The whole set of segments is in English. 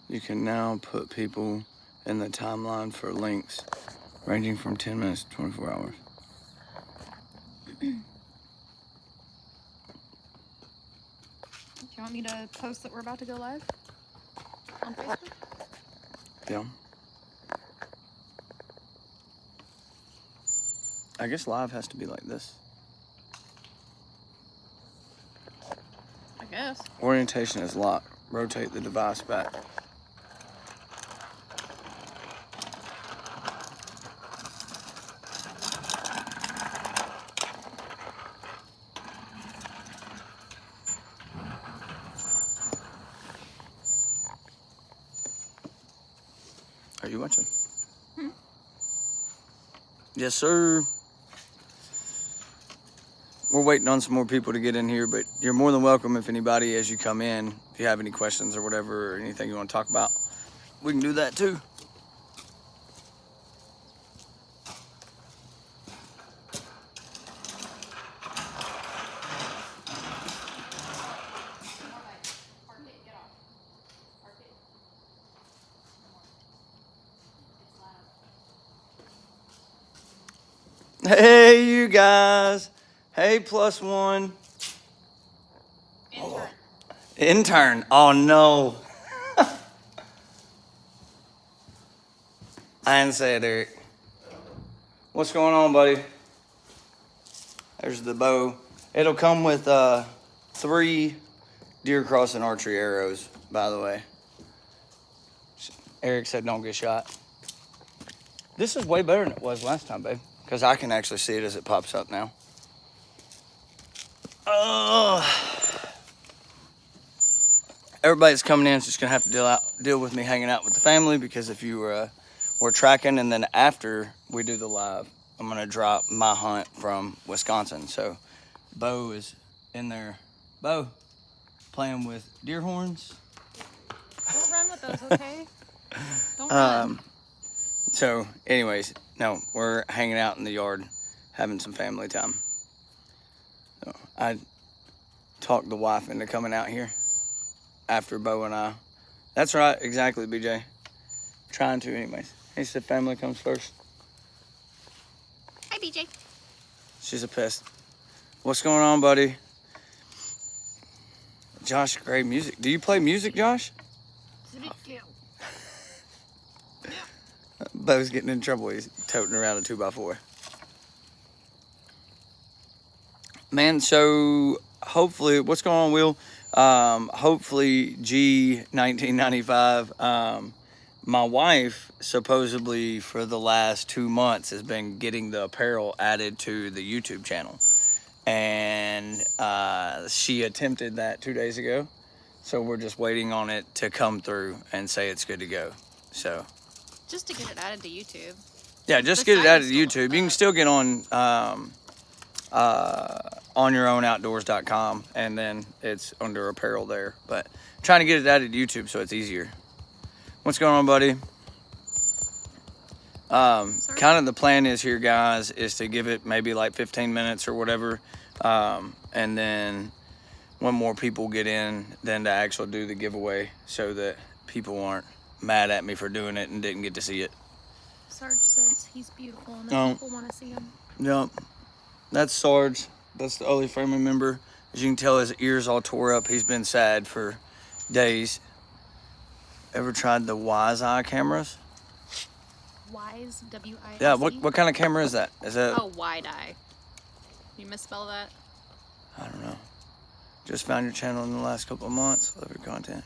You can now put people in the timeline for links ranging from 10 minutes to 24 hours. Do you want me to post that we're about to go live on Facebook? Yeah. I guess live has to be like this. I guess. Orientation is locked. Rotate the device back. Are you watching? Yes, sir. We're waiting on some more people to get in here, but you're more than welcome if anybody, as you come in, if you have any questions or whatever, or anything you want to talk about, we can do that too. Hey, you guys. Hey, +1. Intern. Intern. Oh, no. I didn't say it, Eric. What's going on, buddy? There's the bow. It'll come with 3 deer crossing archery arrows, by the way. Eric said don't get shot. This is way better than it was last time, babe, because I can actually see it as it pops up now. Everybody's coming in is just gonna have to deal with me hanging out with the family, because if you were tracking, and then after we do the live, I'm gonna drop my hunt from Wisconsin. So Bo is in there. Bo, playing with deer horns. Don't run with those, okay? Don't run. So anyways, no, we're hanging out in the yard, having some family time. So I talked the wife into coming out here after Bo and I. That's right, exactly, BJ. Trying to anyways. He said family comes first. Hi, BJ. She's a pest. What's going on, buddy? Josh, great music. Do you play music, Josh? Bo's getting in trouble. He's toting around a 2x4. Man, so hopefully, what's going on, Will? Hopefully, G1995. My wife, supposedly for the last 2 months, has been getting the apparel added to the YouTube channel. And she attempted that 2 days ago. So we're just waiting on it to come through and say it's good to go. So Just to get it added to YouTube. yeah, just get it added to YouTube. You can still get on yourown.outdoors.com, and then it's under apparel there. But trying to get it added to YouTube so it's easier. What's going on, buddy? Kind of the plan is here, guys, is to give it maybe like 15 minutes or whatever. And then when more people get in, then to actually do the giveaway so that people aren't mad at me for doing it and didn't get to see it. Sarge says he's beautiful and people want to see him. Yep. That's Sarge. That's the only family member. As you can tell, his ears all tore up. He's been sad for days. Ever tried the Wise Eye cameras? Wise, W-I-S-E? Yeah, what kind of camera is that? Is that? Oh, wide eye. You misspell that? I don't know. Just found your channel in the last couple of months. Love your content.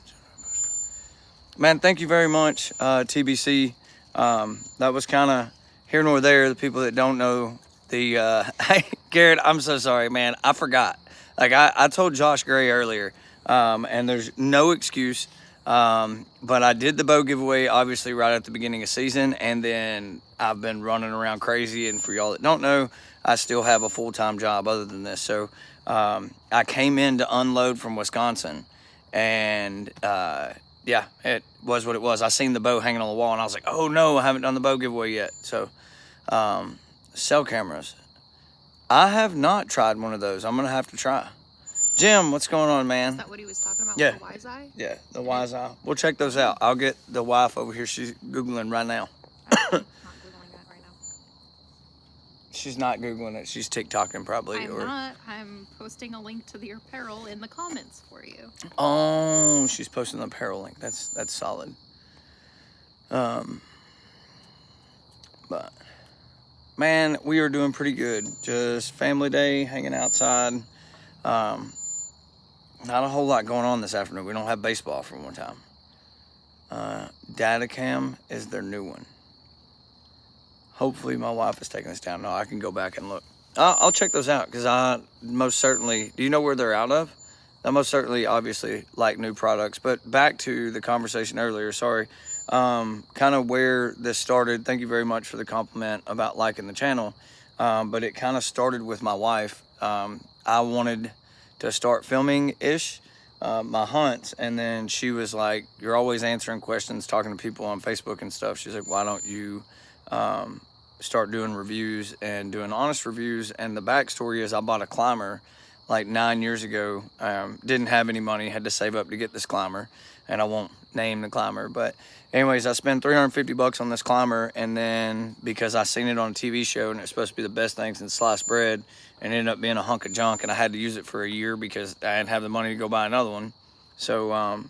Man, thank you very much, TBC. That was kind of here nor there. The people that don't know the, hey, Garrett, I'm so sorry, man. I forgot. Like I told Josh Gray earlier, and there's no excuse. But I did the bow giveaway, obviously, right at the beginning of season. And then I've been running around crazy. And for y'all that don't know, I still have a full-time job other than this. So, I came in to unload from Wisconsin, and, yeah, it was what it was. I seen the bow hanging on the wall, and I was like, oh no, I haven't done the bow giveaway yet. So, cell cameras. I have not tried one of those. I'm going to have to try. Jim, what's going on, Is man? that what he was talking about Yeah. with the wise eye? Yeah, the wise eye. We'll check those out. I'll get the wife over here. She's Googling right now. I'm not Googling that right now. She's not Googling it. She's TikToking probably. I'm not. I'm posting a link to the apparel in the comments for you. Oh, she's posting the apparel link. That's solid. But man, we are doing pretty good. Just family day, hanging outside. Not a whole lot going on this afternoon. We don't have baseball for one time. Datacam is their new one. Hopefully my wife is taking this down. No, I can go back and look. I'll check those out because I most certainly, do you know where they're out of? I most certainly obviously like new products. But back to the conversation earlier, sorry, kind of where this started. Thank you very much for the compliment about liking the channel. But it kind of started with my wife. I wanted to start filming-ish my hunts, and then she was like, you're always answering questions, talking to people on Facebook and stuff. She's like, why don't you start doing reviews and doing honest reviews? And the backstory is I bought a climber like 9 years ago. Didn't have any money, had to save up to get this climber, and I won't name the climber, but anyways, I spent $350 on this climber, and then because I seen it on a TV show and it's supposed to be the best thing since sliced bread, and it ended up being a hunk of junk, and I had to use it for a year because I didn't have the money to go buy another one. So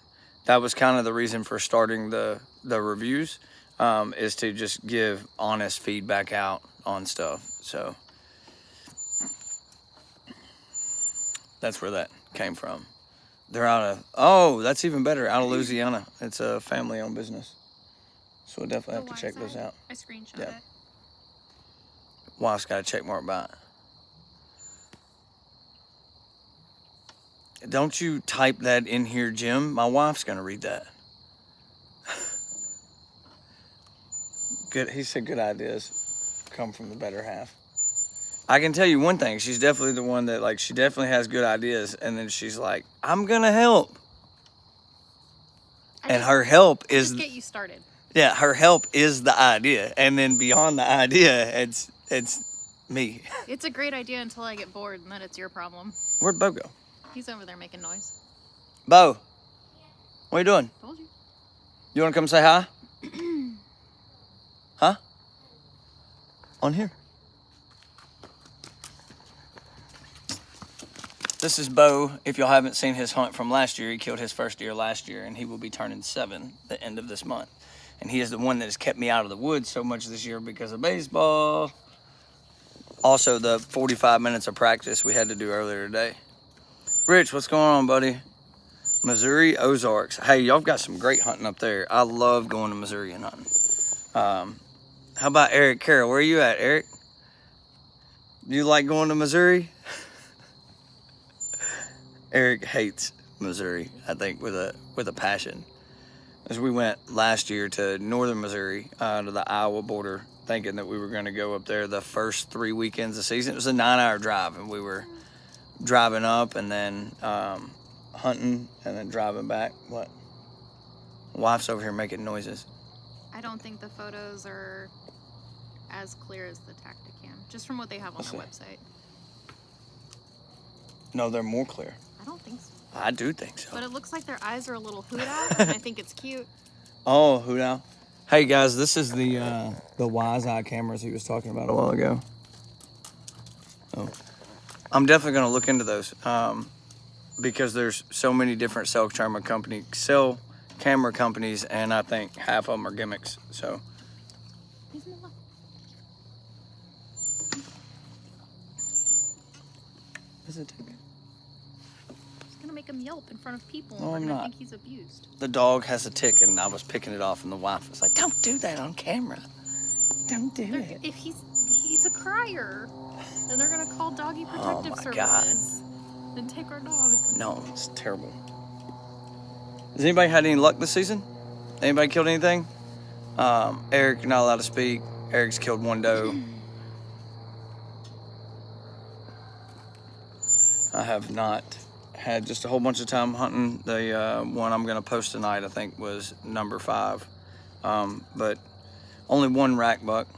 that was kind of the reason for starting the reviews, is to just give honest feedback out on stuff. So that's where that came from. They're out of, oh, that's even better, out of Louisiana. It's a family-owned business. So we'll definitely have to check those out. I screenshot Yeah. it. Wife's got a check mark by it. Don't you type that in here, Jim. My wife's going to read that. Good. He said good ideas come from the better half. I can tell you one thing. She's definitely the one that, like, she definitely has good ideas. And then she's like, I'm going to help. And her help is... Just get you started. Yeah, her help is the idea. And then beyond the idea, it's me. It's a great idea until I get bored, and then it's your problem. Where'd Bo go? He's over there making noise. Bo, what are you doing? Told you. You want to come say hi? Huh? On here. This is Bo. If y'all haven't seen his hunt from last year, he killed his first deer last year, and he will be turning 7 the end of this month. And he is the one that has kept me out of the woods so much this year because of baseball. Also, the 45 minutes of practice we had to do earlier today. Rich, what's going on, buddy? Missouri Ozarks. Hey, y'all got some great hunting up there. I love going to Missouri and hunting. How about Eric Carroll? Where are you at, Eric? Do you like going to Missouri? Eric hates Missouri, I think, with a passion. As we went last year to northern Missouri, to the Iowa border, thinking that we were going to go up there the first 3 weekends of the season. It was a 9-hour drive, and we were driving up and then hunting and then driving back. What? Wife's over here making noises. I don't think the photos are as clear as the Tacticam, just from what they have on their website. No, they're more clear. I don't think so. I do think so. But it looks like their eyes are a little hoot out, and I think it's cute. Oh, who now? Hey guys, this is the Wise Eye cameras he was talking about a while ago. Oh, I'm definitely gonna look into those because there's so many different cell camera companies, and I think half of them are gimmicks. So. Is it? Make him yelp in front of people. No, I'm not. I think he's abused. The dog has a tick, and I was picking it off, and the wife was like, "Don't do that on camera. Don't do it." If he's a crier, then they're gonna call doggy protective services and take our dog. No, it's terrible. Has anybody had any luck this season? Anybody killed anything? Eric, you're not allowed to speak. Eric's killed one doe. I have not. Had just a whole bunch of time hunting. The one I'm gonna post tonight, I think, was number 5, but only one rack buck.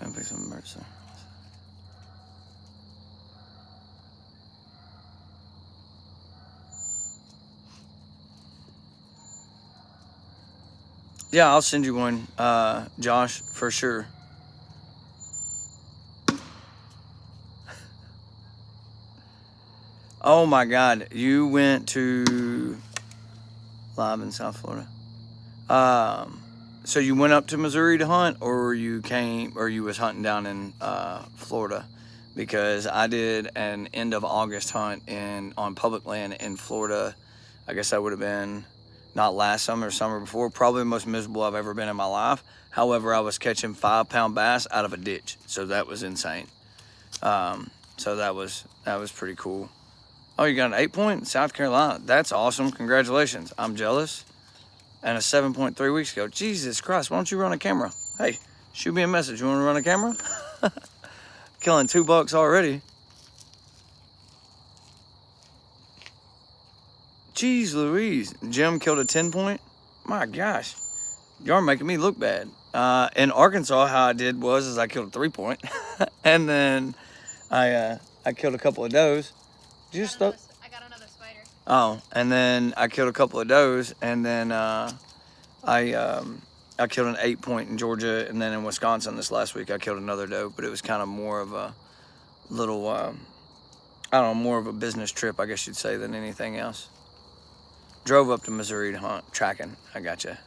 Gonna pick some mercy. Yeah, I'll send you one, Josh, for sure. Oh my God, you went to live in South Florida. So you went up to Missouri to hunt, or you was hunting down in Florida? Because I did an end of August hunt on public land in Florida. I guess that would have been not last summer, summer before. Probably the most miserable I've ever been in my life. However, I was catching 5-pound bass out of a ditch, so that was insane. So that was pretty cool. Oh, you got an 8-point in South Carolina. That's awesome. Congratulations. I'm jealous. And a 7.3 weeks ago. Jesus Christ, why don't you run a camera? Hey, shoot me a message. You want to run a camera? Killing $2 already. Jeez Louise. Jim killed a 10-point? My gosh. Y'all making me look bad. In Arkansas, how I did was I killed a 3-point. And then I killed a couple of does. I got another spider. Oh, and then I killed a couple of does, and then I killed an 8-point in Georgia, and then in Wisconsin this last week I killed another doe, but it was kind of more of a little, I don't know, more of a business trip, I guess you'd say, than anything else. Drove up to Missouri to hunt, tracking. I gotcha.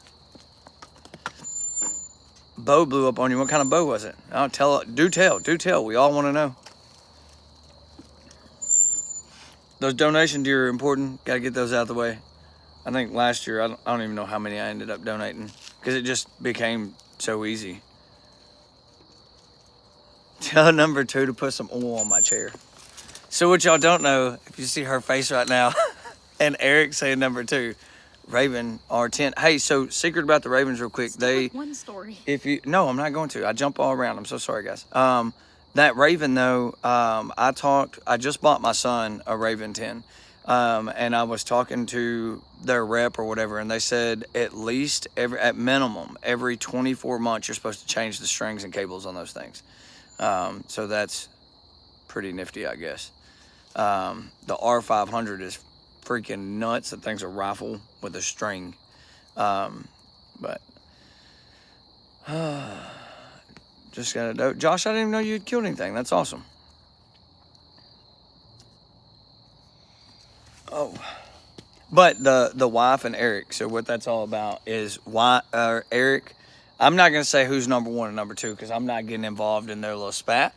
Bow blew up on you. What kind of bow was it? Oh, do tell. We all want to know. Those donation deer are important. Got to get those out of the way. I think last year, I don't even know how many I ended up donating because it just became so easy. Tell number 2 to put some oil on my chair. So what y'all don't know, if you see her face right now, and Eric saying number 2, Raven R10. Hey, so secret about the Ravens real quick. One story. No, I'm not going to. I jump all around. I'm so sorry, guys. That Raven, though, I just bought my son a Raven 10, and I was talking to their rep or whatever, and they said at minimum, every 24 months, you're supposed to change the strings and cables on those things. So that's pretty nifty, I guess. The R500 is freaking nuts. That thing's a rifle with a string. But just got a doe. Josh, I didn't even know you'd killed anything. That's awesome. Oh, but the wife and Eric. So what that's all about is Eric. I'm not gonna say who's number 1 and number 2 because I'm not getting involved in their little spat.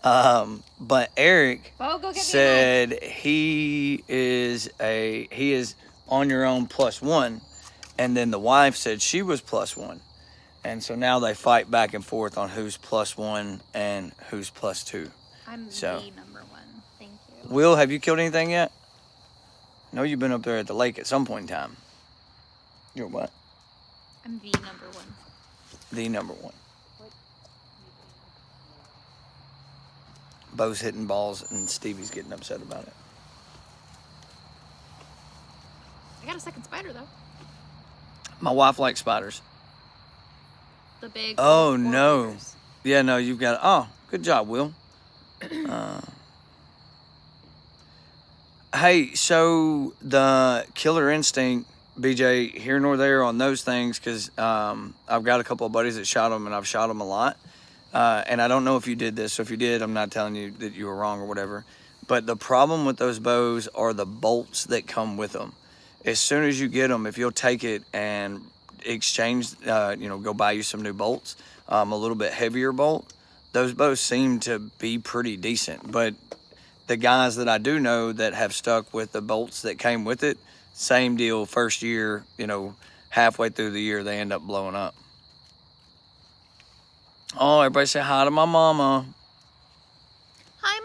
But Eric said he is on your own +1, and then the wife said she was +1. And so now they fight back and forth on who's +1 and who's +2. I'm the number 1. Thank you. Will, have you killed anything yet? No, you've been up there at the lake at some point in time. You're what? I'm the number 1. The number 1. Bo's hitting balls and Stevie's getting upset about it. I got a second spider, though. My wife likes spiders. The big. Oh, no. Fingers. Yeah, no, you've got. Oh, good job, Will. Hey, so the killer instinct, BJ, here nor there on those things, because I've got a couple of buddies that shot them, and I've shot them a lot. And I don't know if you did this, so if you did, I'm not telling you that you were wrong or whatever. But the problem with those bows are the bolts that come with them. As soon as you get them, if you'll take it and exchange, go buy you some new bolts, a little bit heavier bolt, those bows seem to be pretty decent. But the guys that I do know that have stuck with the bolts that came with it, same deal, first year, halfway through the year, they end up blowing up. Oh, everybody say hi to my mama. Hi,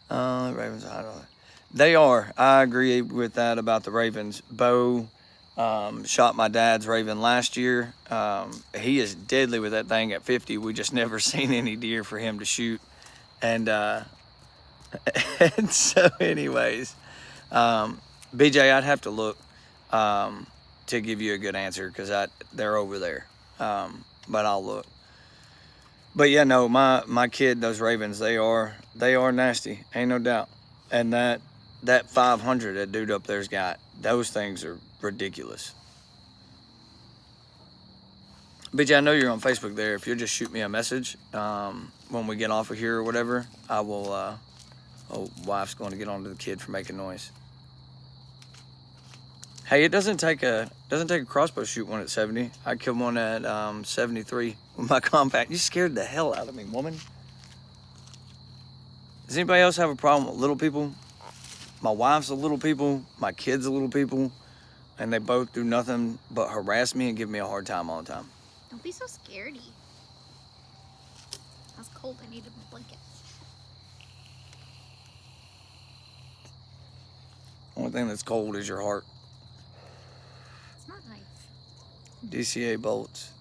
Mama. Ravens are hot. They are. I agree with that about the Ravens. Bo shot my dad's Raven last year. He is deadly with that thing at 50. We just never seen any deer for him to shoot. And, and so anyways, BJ, I'd have to look to give you a good answer because they're over there. But I'll look. But yeah, no, my kid, those Ravens, they are nasty. Ain't no doubt. And that 500 that dude up there's got, those things are ridiculous. BJ, I know you're on Facebook there. If you'll just shoot me a message when we get off of here or whatever, I will. Oh, wife's going to get onto the kid for making noise. Hey, it doesn't take a crossbow shoot one at 70. I killed one at 73 with my compact. You scared the hell out of me, woman. Does anybody else have a problem with little people? My wife's a little people. My kid's a little people. And they both do nothing but harass me and give me a hard time all the time. Don't be so scaredy. That's cold. I need a blanket. Only thing that's cold is your heart. It's not nice. DCA bolts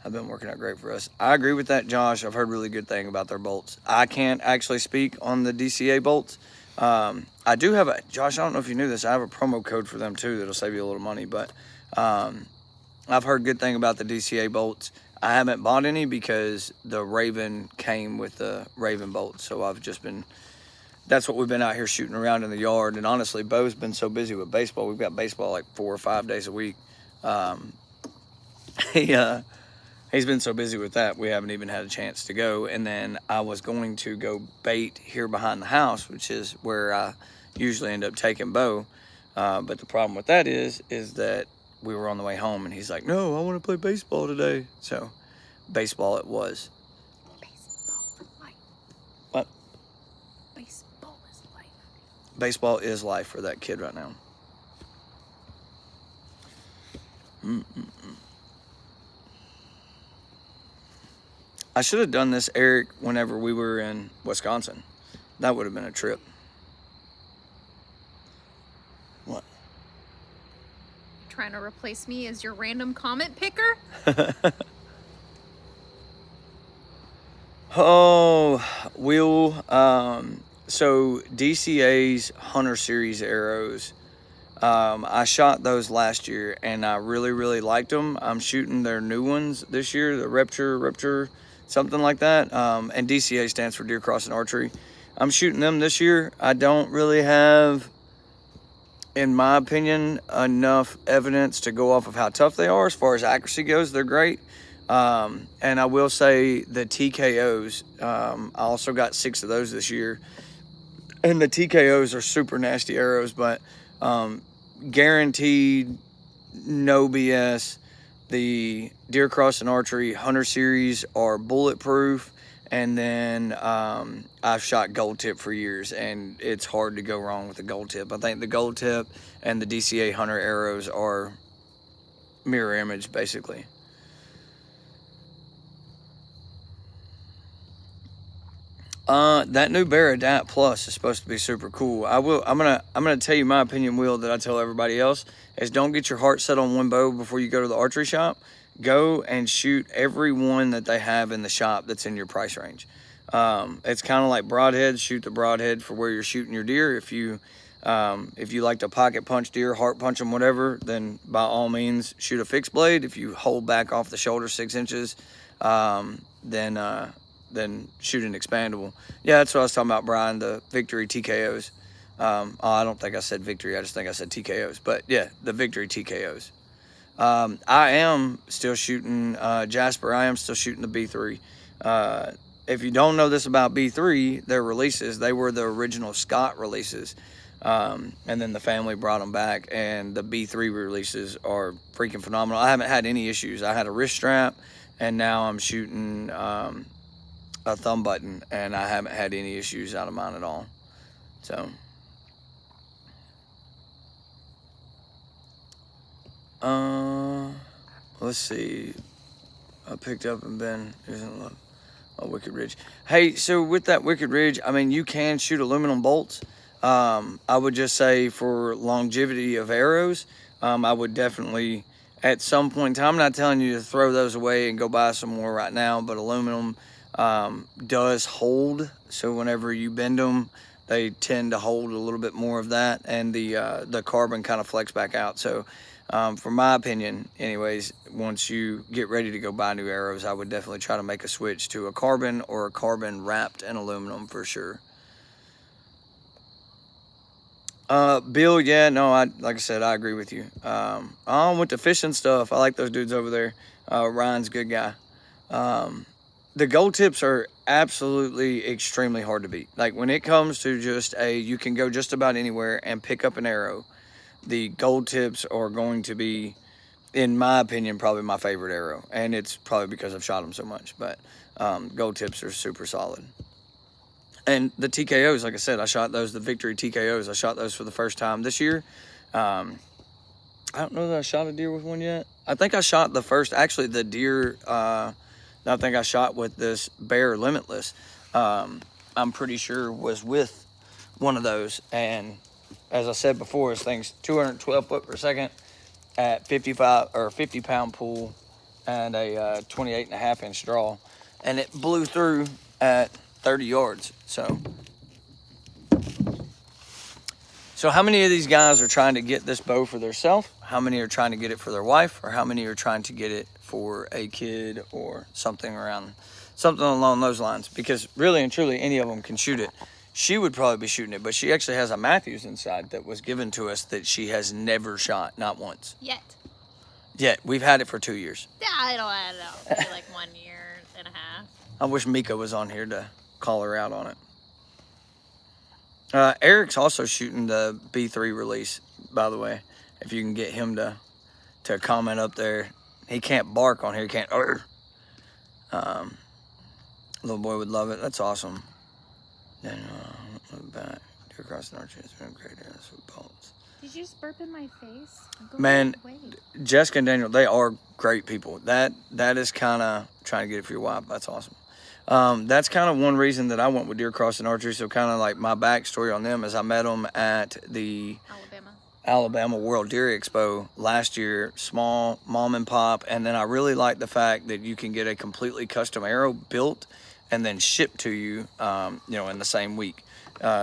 have been working out great for us. I agree with that, Josh. I've heard really good thing about their bolts. I can't actually speak on the DCA bolts. I do have a, Josh, I don't know if you knew this, I have a promo code for them too that'll save you a little money, but I've heard good thing about the DCA bolts. I haven't bought any because the Raven came with the Raven bolts, so I've just been, that's what we've been out here shooting around in the yard. And honestly, Bo's been so busy with baseball. We've got baseball like 4 or 5 days a week. He's been so busy with that, we haven't even had a chance to go. And then I was going to go bait here behind the house, which is where I usually end up taking Bo. But the problem with that is that we were on the way home and he's like, no, I want to play baseball today. So baseball it was. Baseball for life. What? Baseball is life. Baseball is life for that kid right now. I should have done this, Eric, whenever we were in Wisconsin. That would have been a trip. What? Trying to replace me as your random comment picker? Oh, Will. So DCA's Hunter Series arrows, I shot those last year and I really, really liked them. I'm shooting their new ones this year, the Rapture, something like that. And DCA stands for Deer Crossing Archery. I'm shooting them this year. I don't really have, in my opinion, enough evidence to go off of how tough they are. As far as accuracy goes, they're great. And I will say the TKOs, I also got 6 of those this year. And the TKOs are super nasty arrows, but guaranteed, no BS. The Deer Crossing Archery Hunter Series are bulletproof. And then I've shot gold tip for years, and it's hard to go wrong with the gold tip. I think the gold tip and the DCA Hunter arrows are mirror image, basically. That new Barradat Plus is supposed to be super cool. I'm gonna tell you my opinion, Will, that I tell everybody else, is don't get your heart set on one bow before you go to the archery shop. Go and shoot every one that they have in the shop that's in your price range. It's kind of like broadheads. Shoot the broadhead for where you're shooting your deer. If you like to pocket punch deer, heart punch them, whatever, then by all means shoot a fixed blade. If you hold back off the shoulder 6 inches, then shoot an expandable. Yeah, that's what I was talking about, Brian, the Victory TKOs. I don't think I said Victory, I just think I said TKOs. But yeah, the Victory TKOs. I am still shooting Jasper. I am still shooting the B3. If you don't know this about B3, their releases, they were the original Scott releases. And then the family brought them back, and the B3 releases are freaking phenomenal. I haven't had any issues. I had a wrist strap, and now I'm shooting a thumb button, and I haven't had any issues out of mine at all. So let's see. I picked up and been using a Wicked Ridge. Hey, so with that Wicked Ridge, I mean, you can shoot aluminum bolts. I would just say for longevity of arrows, I would definitely, at some point in time, I'm not telling you to throw those away and go buy some more right now, but aluminum does hold. So whenever you bend them, they tend to hold a little bit more of that, and the carbon kind of flex back out. So from my opinion, anyways, once you get ready to go buy new arrows, I would definitely try to make a switch to a carbon or a carbon wrapped in aluminum for sure. Bill, yeah, no, like I said, I agree with you. I went to fishing stuff. I like those dudes over there. Ryan's a good guy. The gold tips are absolutely extremely hard to beat. Like when it comes to just you can go just about anywhere and pick up an arrow. The gold tips are going to be, in my opinion, probably my favorite arrow, and it's probably because I've shot them so much. But gold tips are super solid. And the TKOs, like I said, I shot those, the Victory TKOs. I shot those for the first time this year. I don't know that I shot a deer with one yet. I think I shot the deer. I think I shot with this Bear Limitless. I'm pretty sure was with one of those. And as I said before, this thing's 212 foot per second at 50 pound pull and a 28 and a half inch draw. And it blew through at 30 yards. So how many of these guys are trying to get this bow for themselves? How many are trying to get it for their wife? Or how many are trying to get it for a kid or something along those lines? Because really and truly, any of them can shoot it. She would probably be shooting it, but she actually has a Matthews inside that was given to us that she has never shot, not once. Yet. We've had it for 2 years. Yeah, I don't know. Maybe like 1 year and a half. I wish Mika was on here to call her out on it. Eric's also shooting the B3 release, by the way. If you can get him to comment up there. He can't bark on here. He can't. Little boy would love it. That's awesome. Then back. Deer crossing archery has been a great area with bolts. Did you just burp in my face? Man, Jessica and Daniel, they are great people. That is kind of trying to get it for your wife. That's awesome. That's kind of one reason that I went with deer crossing archery. So kind of like my backstory on them is I met them at the Alabama World Deer Expo last year, small mom and pop. And then I really like the fact that you can get a completely custom arrow built and then shipped to you, in the same week.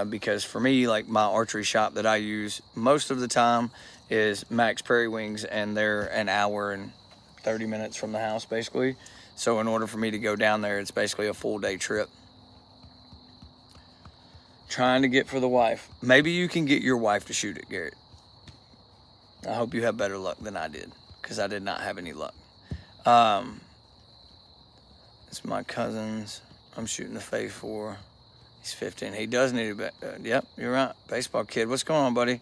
Because for me, like my archery shop that I use most of the time is Max Prairie Wings, and they're an hour and 30 minutes from the house basically. So in order for me to go down there, it's basically a full day trip. Trying to get for the wife. Maybe you can get your wife to shoot it, Garrett. I hope you have better luck than I did, because I did not have any luck. It's my cousin's. I'm shooting the Phase 4. He's 15. He does need a yep, you're right. Baseball kid. What's going on, buddy?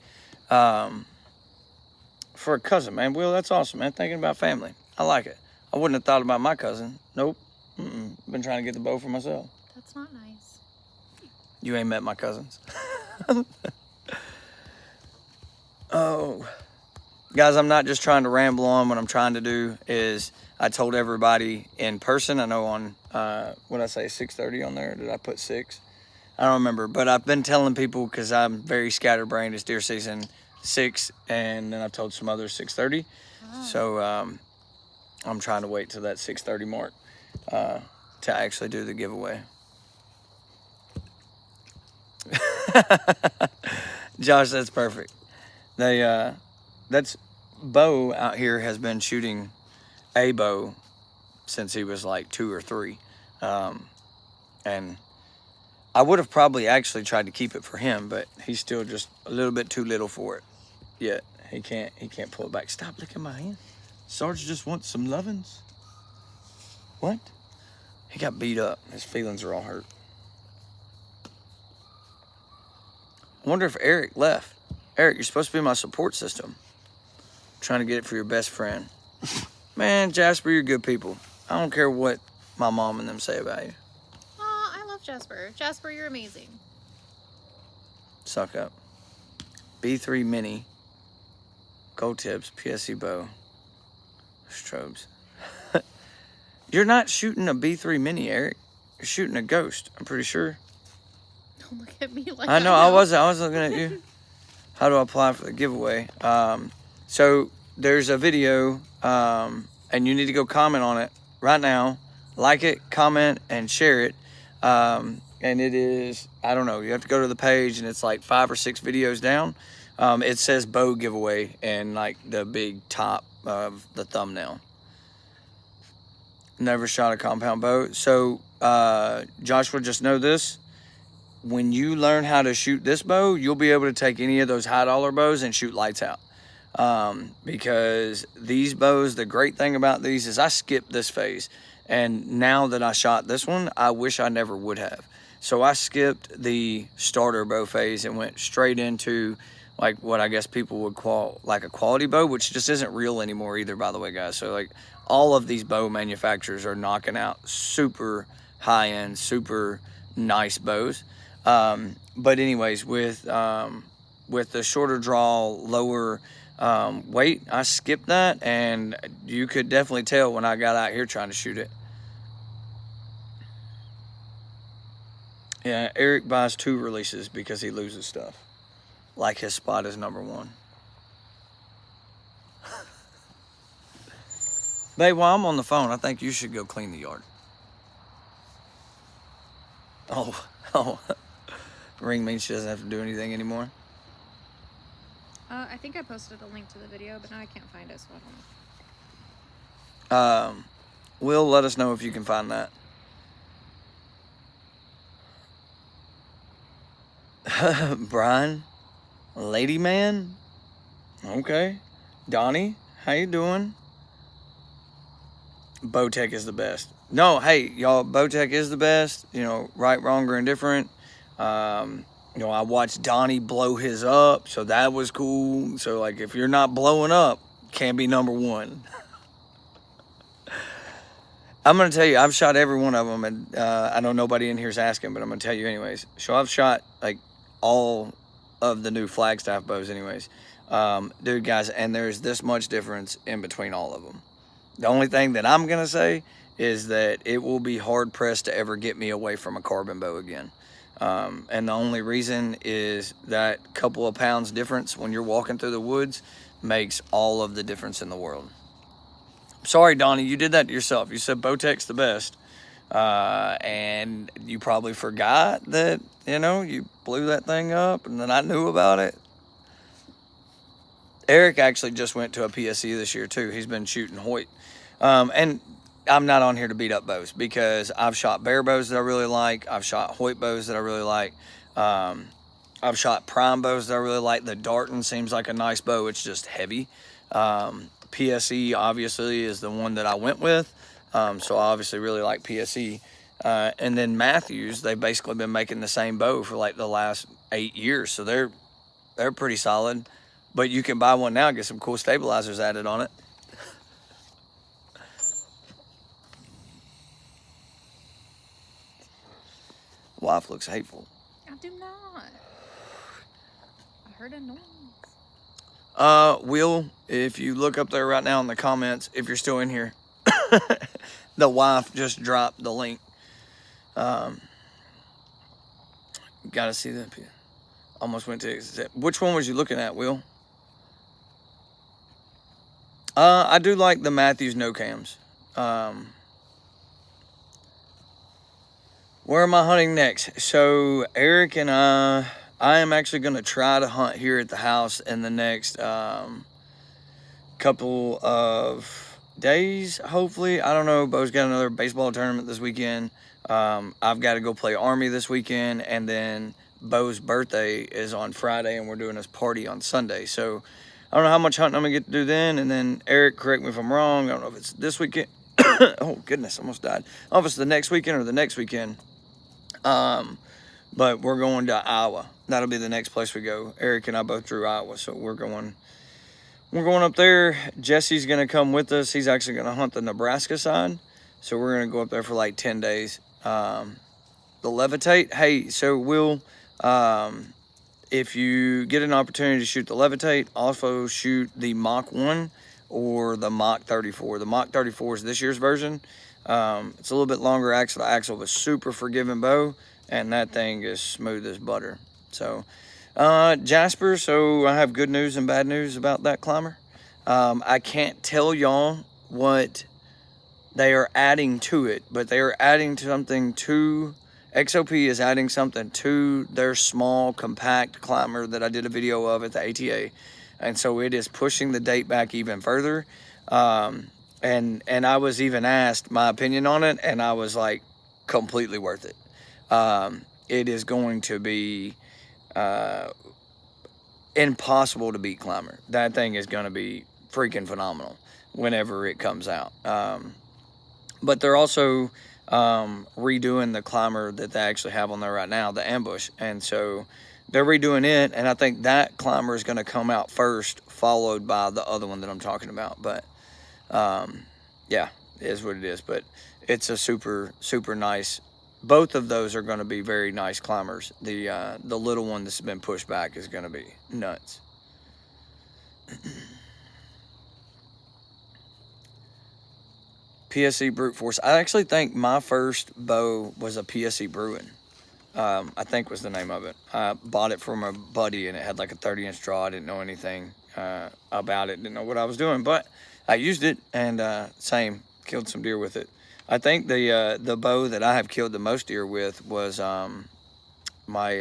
For a cousin, man. Will, that's awesome, man. Thinking about family. I like it. I wouldn't have thought about my cousin. Nope. Been trying to get the bow for myself. That's not nice. You ain't met my cousins. Oh. Guys, I'm not just trying to ramble on. What I'm trying to do is I told everybody in person. I know on, what did I say, 6:30 on there? Did I put 6? I don't remember. But I've been telling people, because I'm very scatterbrained, it's deer season, 6. And then I've told some others 6:30. Oh. So, I'm trying to wait till that 6:30 mark to actually do the giveaway. Josh, that's perfect. That's Bo out here has been shooting a bow since he was like 2 or 3, and I would have probably actually tried to keep it for him, but he's still just a little bit too little for it yet. He can't pull it back. Stop licking my hand. Sarge just wants some lovin's. What? He got beat up. His feelings are all hurt. I wonder if Eric left. Eric, you're supposed to be my support system. I'm trying to get it for your best friend. Man, Jasper, you're good people. I don't care what my mom and them say about you. Oh, I love Jasper. Jasper, you're amazing. Suck up. B3 Mini. Gold tips, PSC bow. Strobes. You're not shooting a B3 Mini, Eric. You're shooting a Ghost, I'm pretty sure. Don't look at me like I know. I was looking at you. How do I apply for the giveaway? So there's a video, and you need to go comment on it right now. Like it, comment, and share it. And it is, I don't know, you have to go to the page, and it's like 5 or 6 videos down. It says bow giveaway and like the big top of the thumbnail. Never shot a compound bow. So Joshua, just know this. when you learn how to shoot this bow, you'll be able to take any of those high dollar bows and shoot lights out. Because these bows, the great thing about these is I skipped this phase. And now that I shot this one, I wish I never would have. So I skipped the starter bow phase and went straight into like what I guess people would call like a quality bow, which just isn't real anymore either, by the way, guys. So like all of these bow manufacturers are knocking out super high end, super nice bows. But anyways, with the shorter draw, lower weight, I skipped that, and you could definitely tell when I got out here trying to shoot it. Yeah, Eric buys 2 releases because he loses stuff. Like his spot is number 1. Babe, while I'm on the phone, I think you should go clean the yard. Oh. Ring means she doesn't have to do anything anymore. I think I posted a link to the video, but now I can't find it, so I don't know. Will, let us know if you can find that. Brian, Lady Man, okay. Donnie, how you doing? Bowtech is the best. No, hey, y'all, Bowtech is the best. You know, right, wrong, or indifferent. You know, I watched Donnie blow his up, so that was cool. So, like, if you're not blowing up, can't be number 1. I'm going to tell you, I've shot every one of them, and I know nobody in here is asking, but I'm going to tell you anyways. So, I've shot, like, all of the new Flagstaff bows anyways. Dude, guys, and there's this much difference in between all of them. The only thing that I'm going to say is that it will be hard-pressed to ever get me away from a carbon bow again. And the only reason is that couple of pounds difference when you're walking through the woods makes all of the difference in the world. Sorry, Donnie, you did that to yourself. You said Bowtech's the best. And you probably forgot that, you know, you blew that thing up and then I knew about it. Eric actually just went to a PSE this year too. He's been shooting Hoyt. And I'm not on here to beat up bows because I've shot bear bows that I really like. I've shot Hoyt bows that I really like. I've shot prime bows that I really like. The Darton seems like a nice bow. It's just heavy. PSE obviously is the one that I went with. So I obviously really like PSE. And then Matthews, they've basically been making the same bow for like the last 8 years. So they're pretty solid. But you can buy one now and get some cool stabilizers added on it. Wife looks hateful. I do not. I heard a noise. Will, if you look up there right now in the comments, if you're still in here, the wife just dropped the link. Gotta see that. Almost went to, which one was you looking at, Will? I do like the Matthews no cams. Where am I hunting next? So Eric and I am actually going to try to hunt here at the house in the next couple of days, hopefully. I don't know. Bo's got another baseball tournament this weekend. I've got to go play Army this weekend, and then Bo's birthday is on Friday, and we're doing this party on Sunday. So I don't know how much hunting I'm going to get to do then. And then Eric, correct me if I'm wrong. I don't know if it's this weekend. Oh, goodness, almost died. I don't know if it's the next weekend or the next weekend. But we're going to Iowa. That'll be the next place we go. Eric and I both drew Iowa, so we're going up there. Jesse's going to come with us. He's actually going to hunt the Nebraska side. So we're going to go up there for like 10 days. The Levitate, hey, so we'll, if you get an opportunity to shoot the Levitate, also shoot the Mach 1 or the Mach 34. The Mach 34 is this year's version. It's a little bit longer axle to axle, but super forgiving bow, and that thing is smooth as butter. So, Jasper, so I have good news and bad news about that climber. I can't tell y'all what they are adding to it, but they are adding something to, XOP is adding something to their small, compact climber that I did a video of at the ATA. And so it is pushing the date back even further. And I was even asked my opinion on it, and I was like, completely worth it. it is going to be impossible to beat Climber. That thing is going to be freaking phenomenal whenever it comes out. But they're also redoing the Climber that they actually have on there right now, the Ambush. And so they're redoing it, and I think that Climber is going to come out first, followed by the other one that I'm talking about. But yeah, it is what it is. But it's a super, super nice. Both of those are going to be very nice climbers. The little one that's been pushed back is going to be nuts. PSE Brute Force. I actually think my first bow was a PSE Bruin. I think was the name of it. I bought it from a buddy, and it had like a 30-inch draw. I didn't know anything about it. Didn't know what I was doing, but I used it, and same, killed some deer with it. I think the bow that I have killed the most deer with was my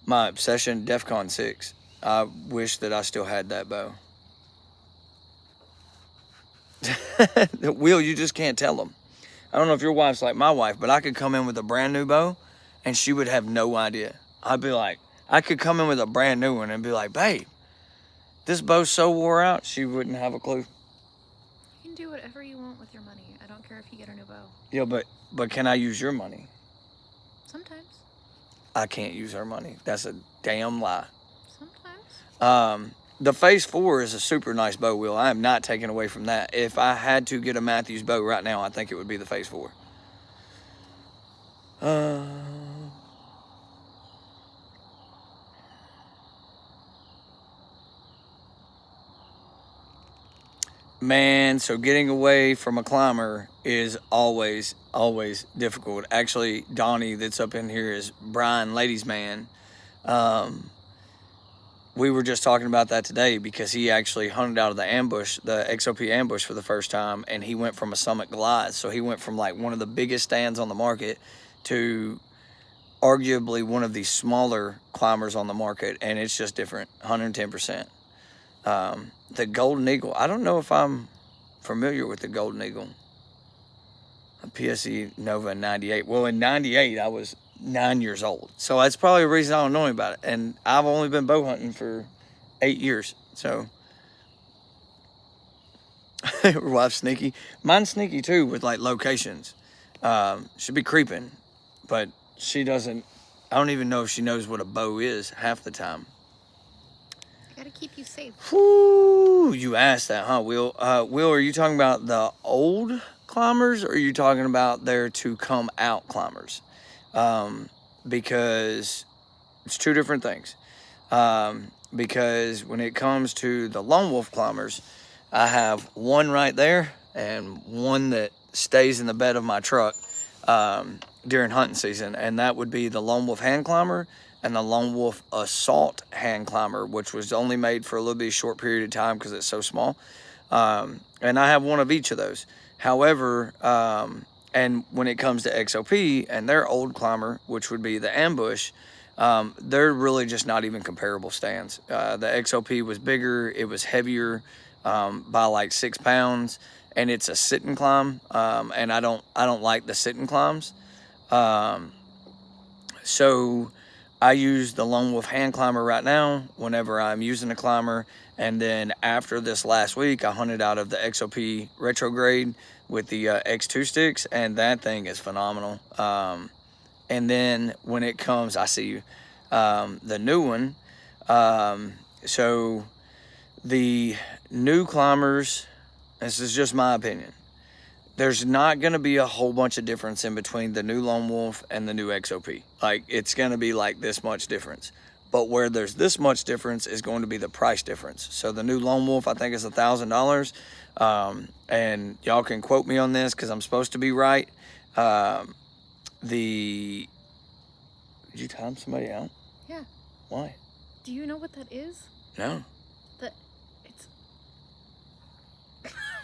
Obsession Defcon 6. I wish that I still had that bow. Will, you just can't tell them. I don't know if your wife's like my wife, but I could come in with a brand new bow and she would have no idea. I'd be like, I could come in with a brand new one and be like, babe, this bow's so wore out, she wouldn't have a clue. You can do whatever you want with your money. I don't care if you get a new bow. Yeah, but can I use your money? Sometimes. I can't use her money. That's a damn lie. Sometimes. The Phase 4 is a super nice bow, Will. I am not taking away from that. If I had to get a Matthews bow right now, I think it would be the Phase 4. Man, so getting away from a climber is always, always difficult. Actually, Donnie that's up in here is Brian Ladies Man. We were just talking about that today because he actually hunted out of the ambush, the XOP ambush for the first time, and he went from a Summit Glide. So he went from like one of the biggest stands on the market to arguably one of the smaller climbers on the market, and it's just different, 110%. The Golden Eagle, I don't know if I'm familiar with the Golden Eagle. A PSE Nova 98. Well, in 98, I was 9 years old. So that's probably the reason I don't know about it. And I've only been bow hunting for 8 years. So, your wife's sneaky. Mine's sneaky too with like locations. Should be creeping, but she doesn't. I don't even know if she knows what a bow is half the time. I gotta keep you safe. Whoo, you asked that, huh, Will? Will, are you talking about the old climbers, or are you talking about there to come out climbers? Because it's two different things. Because when it comes to the lone wolf climbers, I have one right there and one that stays in the bed of my truck during hunting season, and that would be the lone wolf hand climber and the lone wolf assault hand climber, which was only made for a little bit short period of time because it's so small. And I have one of each of those. However, and when it comes to XOP and their old climber, which would be the ambush, they're really just not even comparable stands. The XOP was bigger, it was heavier by like 6 pounds, and it's a sit and climb. And I don't like the sit and climbs. So I use the lone wolf hand climber right now whenever I'm using a climber. And then after this last week, I hunted out of the XOP retrograde with the X2 sticks, and that thing is phenomenal. And then when it comes, I see you, the new one. So the new climbers, this is just my opinion, there's not going to be a whole bunch of difference in between the new lone wolf and the new XOP. Like, it's going to be like this much difference. But where there's this much difference is going to be the price difference. So the new lone wolf, I think, is $1,000. And y'all can quote me on this because I'm supposed to be right. Did you time somebody out? Yeah. Why? Do you know what that is? No. It's.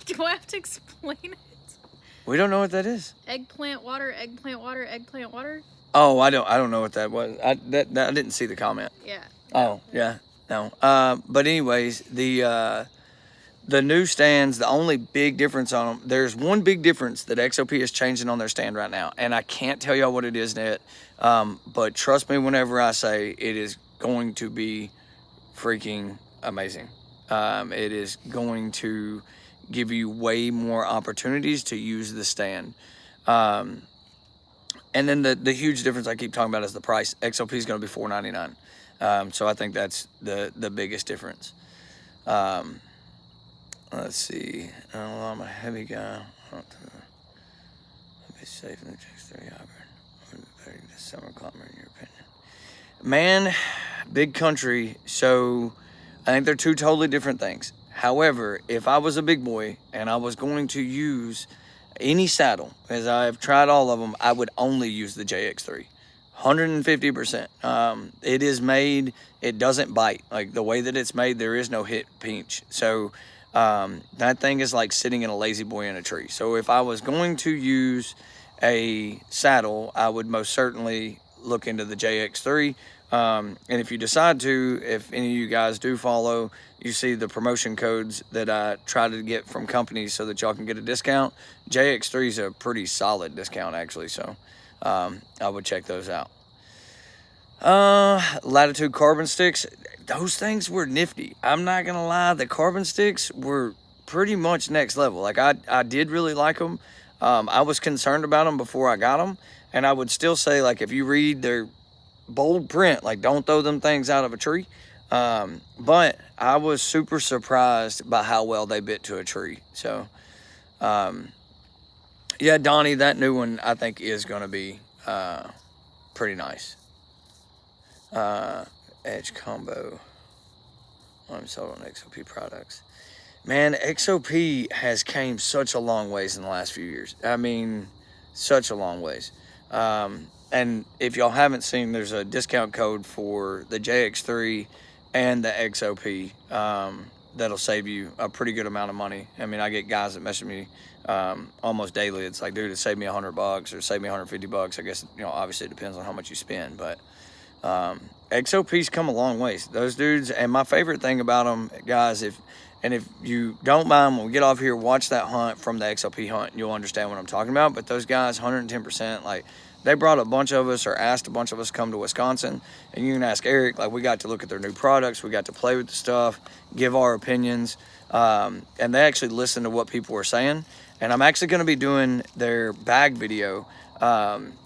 Do I have to explain it? We don't know what that is. Eggplant water, eggplant water, eggplant water. Oh, I don't know what that was. I didn't see the comment. Yeah. Oh, yeah. No. But anyways, the the new stands, the only big difference on them, there's one big difference that XOP is changing on their stand right now, and I can't tell y'all what it is yet, but trust me whenever I say it is going to be freaking amazing. It is going to give you way more opportunities to use the stand. And then the huge difference I keep talking about is the price. XOP is going to be $4.99. So I think that's the biggest difference. Let's see. I'm a heavy guy. I'll be safe in the JX3 hybrid. What would be better this summer climber in your opinion? Man, big country. So I think they're two totally different things. However, if I was a big boy and I was going to use any saddle, as I've tried all of them, I would only use the JX3. 150%. It is made, it doesn't bite. Like the way that it's made, there is no hit pinch. So that thing is like sitting in a lazy boy in a tree. So if I was going to use a saddle, I would most certainly look into the JX3. And if you decide to, if any of you guys do follow, you see the promotion codes that I try to get from companies so that y'all can get a discount. JX3 is a pretty solid discount actually, so I would check those out. Latitude carbon sticks, those things were nifty. I'm not gonna lie, the carbon sticks were pretty much next level. Like I did really like them. I was concerned about them before I got them, and I would still say, like, if you read their bold print, like, don't throw them things out of a tree. But I was super surprised by how well they bit to a tree. So yeah, Donnie, that new one I think is going to be pretty nice. Edge combo. I'm sold on XOP products. Man, XOP has came such a long ways in the last few years. I mean, such a long ways. And if y'all haven't seen, there's a discount code for the JX3 and the XOP that'll save you a pretty good amount of money. I mean, I get guys that message me almost daily. It's like, dude, it saved me $100 or saved me $150. I guess, you know, obviously it depends on how much you spend, but XOP's come a long ways. Those dudes, and my favorite thing about them, guys, if you don't mind, when we get off here, watch that hunt from the XOP hunt, and you'll understand what I'm talking about. But those guys, 110%, like, they brought a bunch of us, or asked a bunch of us to come to Wisconsin, and you can ask Eric, like, we got to look at their new products, we got to play with the stuff, give our opinions, and they actually listened to what people were saying. And I'm actually going to be doing their bag video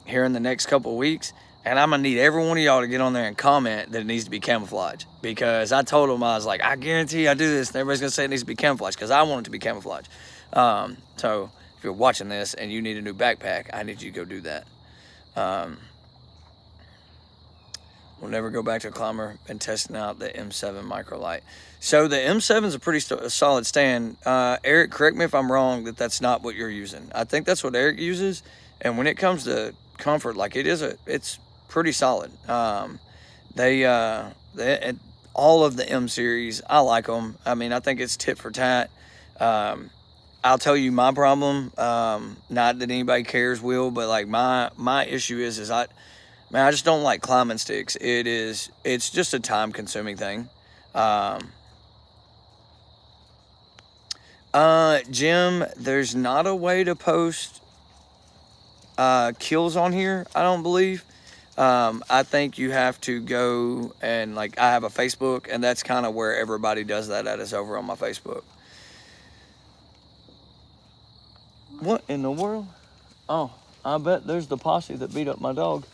here in the next couple of weeks. And I'm going to need every one of y'all to get on there and comment that it needs to be camouflage. Because I told them, I was like, I guarantee I do this, and everybody's going to say it needs to be camouflage, because I want it to be camouflage. So if you're watching this and you need a new backpack, I need you to go do that. We'll never go back to a climber and testing out the M7 microlight. So the M7 is a pretty solid stand. Eric, correct me if I'm wrong, that's not what you're using. I think that's what Eric uses. And when it comes to comfort, like, it's pretty solid. They all of the M series, I like them. I mean, I think it's tit for tat. I'll tell you my problem. Not that anybody cares, Will, but like my issue is I just don't like climbing sticks. It's just a time consuming thing. Jim, there's not a way to post kills on here, I don't believe. I think you have to go and, like, I have a Facebook, and that's kind of where everybody does that at, is over on my Facebook. What in the world? Oh, I bet there's the posse that beat up my dog.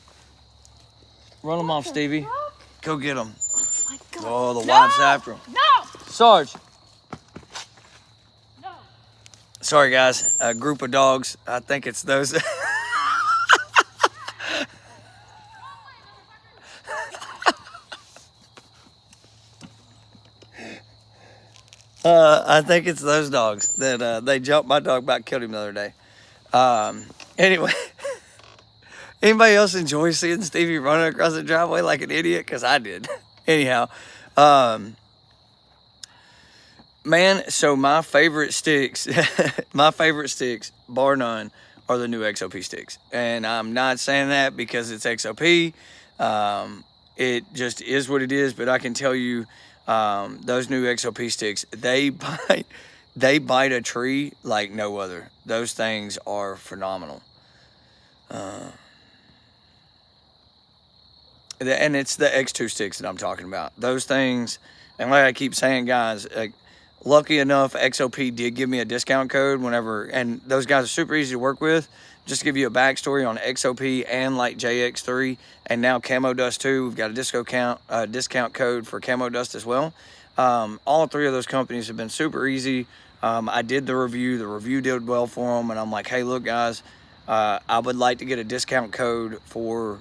Run them off, Stevie. Fuck? Go get them. Oh my God. Oh, the wife's after them. No! Sarge. No! Sorry, guys. A group of dogs. I think it's those. I think it's those dogs that they jumped my dog, about killed him the other day. Anyway, anybody else enjoy seeing Stevie running across the driveway like an idiot? Because I did. Anyhow, man, so my favorite sticks, bar none, are the new XOP sticks. And I'm not saying that because it's XOP. It just is what it is. But I can tell you, those new XOP sticks, they bite. they bite a tree like no other. Those things are phenomenal. And it's the X2 sticks that I'm talking about. Those things, and like I keep saying, guys, like, lucky enough, XOP did give me a discount code whenever, and those guys are super easy to work with. Just to give you a backstory on XOP and like JX3 and now Camo Dust 2, we've got a discount code for Camo Dust as well. All three of those companies have been super easy. I did the review did well for them, and I'm like, hey, look, guys, I would like to get a discount code for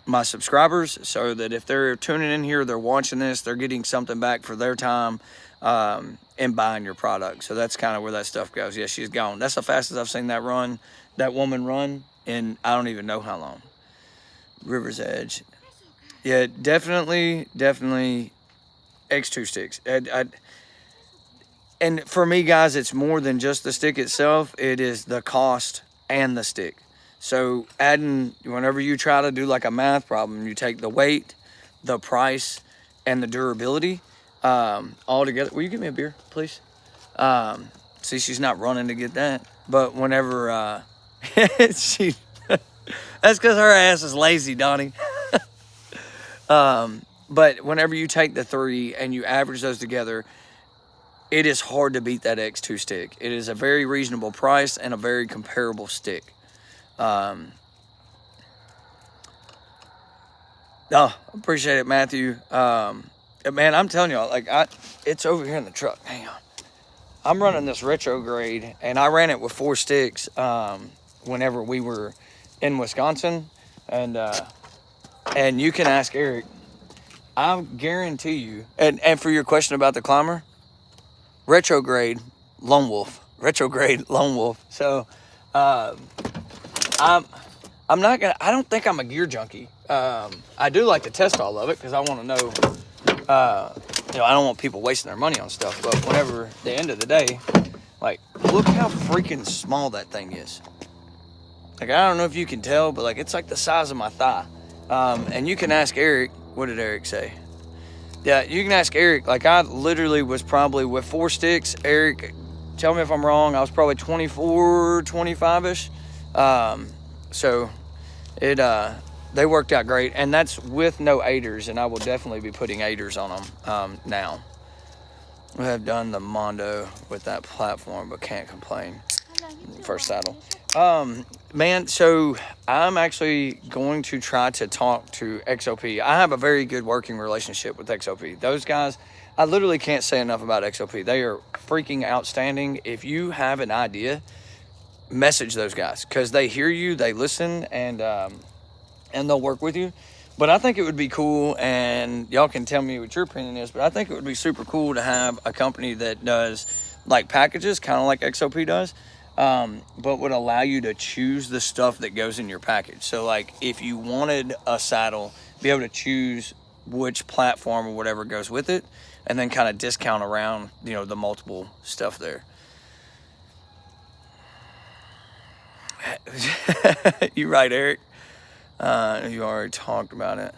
my subscribers, so that if they're tuning in here, they're watching this, they're getting something back for their time in buying your product. So that's kind of where that stuff goes. Yeah, she's gone. That's the fastest I've seen that woman run in I don't even know how long. River's Edge. Yeah, definitely X2 sticks. And for me, guys, it's more than just the stick itself. It is the cost and the stick. So adding, whenever you try to do like a math problem, you take the weight, the price, and the durability all together. Will you give me a beer, please? See, she's not running to get that. But whenever that's because her ass is lazy, Donnie. But whenever you take the three and you average those together, it is hard to beat that X2 stick. It is a very reasonable price and a very comparable stick. Appreciate it, Matthew. Man, I'm telling y'all, like, it's over here in the truck. Hang on. I'm running this retrograde, and I ran it with 4 sticks whenever we were in Wisconsin, and you can ask Eric. I guarantee you, and for your question about the climber, retrograde lone wolf. So, I'm not gonna. I don't think I'm a gear junkie. I do like to test all of it because I want to know. I don't want people wasting their money on stuff. But whenever at the end of the day, like, look how freaking small that thing is. Like, I don't know if you can tell, but like, it's like the size of my thigh. And you can ask Eric. What did Eric say? Yeah, you can ask Eric. Like, I literally was probably with 4 sticks. Eric, tell me if I'm wrong. I was probably 24, 25-ish. So they worked out great, and that's with no aiders, and I will definitely be putting aiders on them now. We have done the Mondo with that platform, but can't complain. First saddle. Man, so I'm actually going to try to talk to XOP. I have a very good working relationship with XOP. Those guys, I literally can't say enough about XOP. They are freaking outstanding. If you have an idea, message those guys, because they hear you, they listen, and they'll work with you. But I think it would be cool, and y'all can tell me what your opinion is, but I think it would be super cool to have a company that does like packages, kind of like XOP does, but would allow you to choose the stuff that goes in your package. So like, if you wanted a saddle, be able to choose which platform or whatever goes with it, and then kind of discount around, the multiple stuff there. You right, Eric. You already talked about it,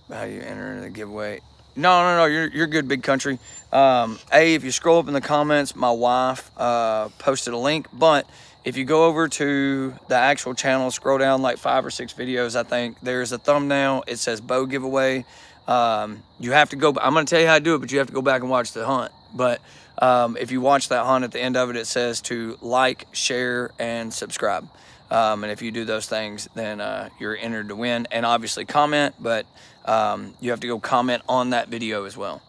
about how you enter the giveaway. No, you're good, big country. If you scroll up in the comments, my wife posted a link, but if you go over to the actual channel, scroll down like 5 or 6 videos, I think there's a thumbnail. It says bow giveaway. You have to go, I'm going to tell you how to do it, but you have to go back and watch the hunt. But if you watch that hunt, at the end of it says to like, share, and subscribe. And if you do those things, then you're entered to win. And obviously comment, but you have to go comment on that video as well.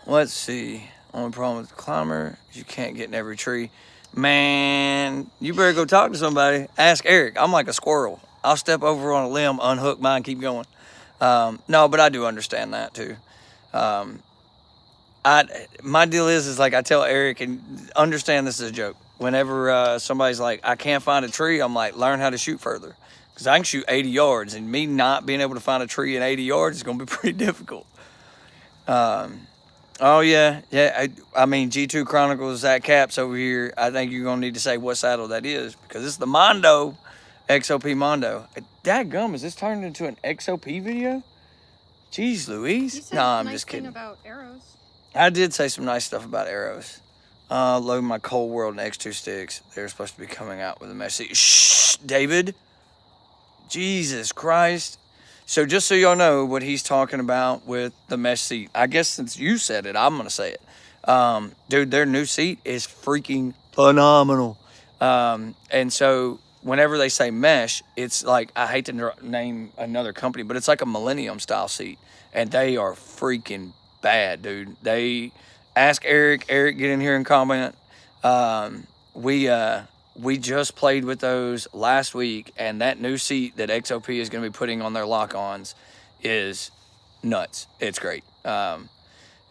Let's see. Only problem with the climber is you can't get in every tree. Man, you better go talk to somebody. Ask Eric. I'm like a squirrel. I'll step over on a limb, unhook mine, keep going. No, but I do understand that too. My deal is like I tell Eric, and understand this is a joke. Whenever somebody's like, I can't find a tree, I'm like, learn how to shoot further. Because I can shoot 80 yards, and me not being able to find a tree in 80 yards is going to be pretty difficult. Oh, yeah. I mean, G2 Chronicles, Zach Caps over here, I think you're going to need to say what saddle that is, because it's the Mondo, XOP Mondo. Dadgum, is this turned into an XOP video? Jeez Louise. You said No, I'm nice just kidding. thing about arrows. I did say some nice stuff about arrows. Load my Cold World X2 sticks. They're supposed to be coming out with a mesh seat. Shh, David. Jesus Christ. So just so y'all know what he's talking about with the mesh seat. I guess since you said it, I'm going to say it. Dude, their new seat is freaking phenomenal. And so whenever they say mesh, it's like, I hate to name another company, but it's like a Millennium style seat. And they are freaking bad, dude. They ask Eric. Eric, get in here and comment. We just played with those last week, and that new seat that XOP is going to be putting on their lock-ons is nuts. It's great.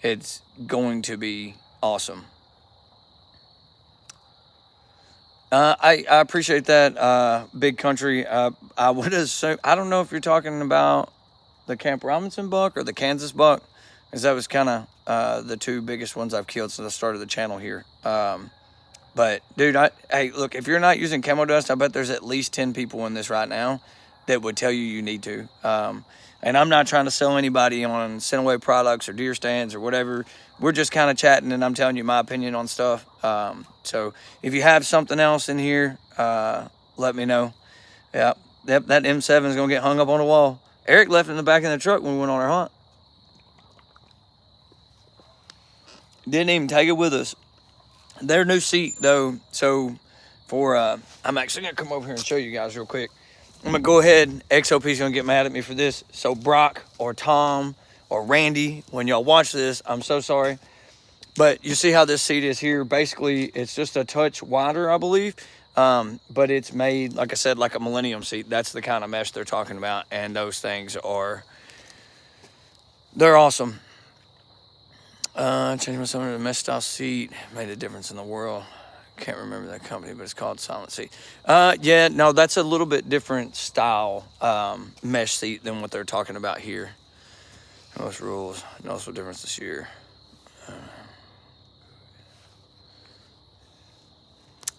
It's going to be awesome. I appreciate that, Big Country. I would assume, I don't know if you're talking about the Camp Robinson buck or the Kansas buck, because that was kind of the two biggest ones I've killed since I started the channel here. But, dude, hey, look, if you're not using camo dust, I bet there's at least 10 people in this right now that would tell you need to. And I'm not trying to sell anybody on send away products or deer stands or whatever. We're just kind of chatting, and I'm telling you my opinion on stuff. So if you have something else in here, let me know. Yep, that M7 is going to get hung up on the wall. Eric left it in the back of the truck when we went on our hunt. Didn't even take it with us. Their new seat, though, so for, I'm actually going to come over here and show you guys real quick. I'm going to go ahead. XOP's going to get mad at me for this. So Brock or Tom or Randy, when y'all watch this, I'm so sorry. But you see how this seat is here. Basically, it's just a touch wider, I believe. But it's made, like I said, like a Millennium seat. That's the kind of mesh they're talking about. And those things are, they're awesome. Changed myself into a mesh style seat. Made a difference in the world. Can't remember that company, but it's called Silent Seat. Yeah, no, that's a little bit different style mesh seat than what they're talking about here. Most rules. Noticeable difference this year.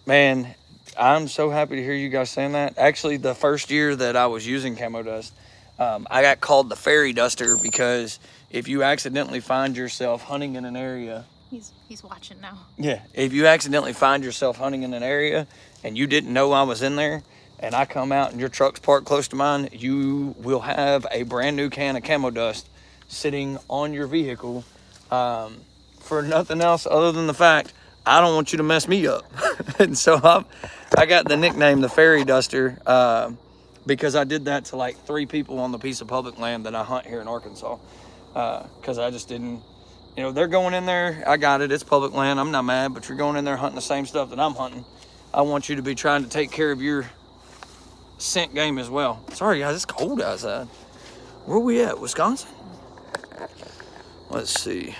Man, I'm so happy to hear you guys saying that. Actually, the first year that I was using camo dust, I got called the fairy duster because if you accidentally find yourself hunting in an area. He's watching now. Yeah, if you accidentally find yourself hunting in an area and you didn't know I was in there and I come out and your truck's parked close to mine, you will have a brand new can of camo dust sitting on your vehicle for nothing else other than the fact I don't want you to mess me up. And so I got the nickname the fairy duster because I did that to like 3 people on the piece of public land that I hunt here in Arkansas. Because I just didn't, you know, they're going in there. I got it. It's public land. I'm not mad, but you're going in there hunting the same stuff that I'm hunting. I want you to be trying to take care of your scent game as well. Sorry, guys. It's cold outside. Where we at? Wisconsin? Let's see.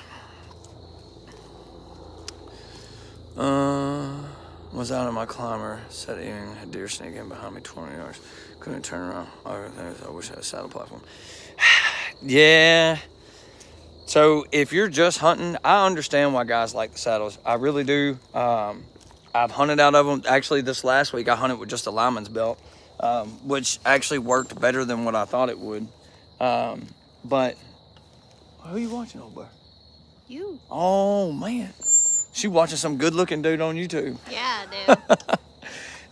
Was out on my climber, setting a deer snake in behind me 20 yards. Couldn't turn around. I wish I had a saddle platform. Yeah. So if you're just hunting, I understand why guys like the saddles. I really do. I've hunted out of them. Actually, this last week I hunted with just a lineman's belt, which actually worked better than what I thought it would. But who are you watching over? You. Oh man, she watching some good-looking dude on YouTube. Yeah, dude.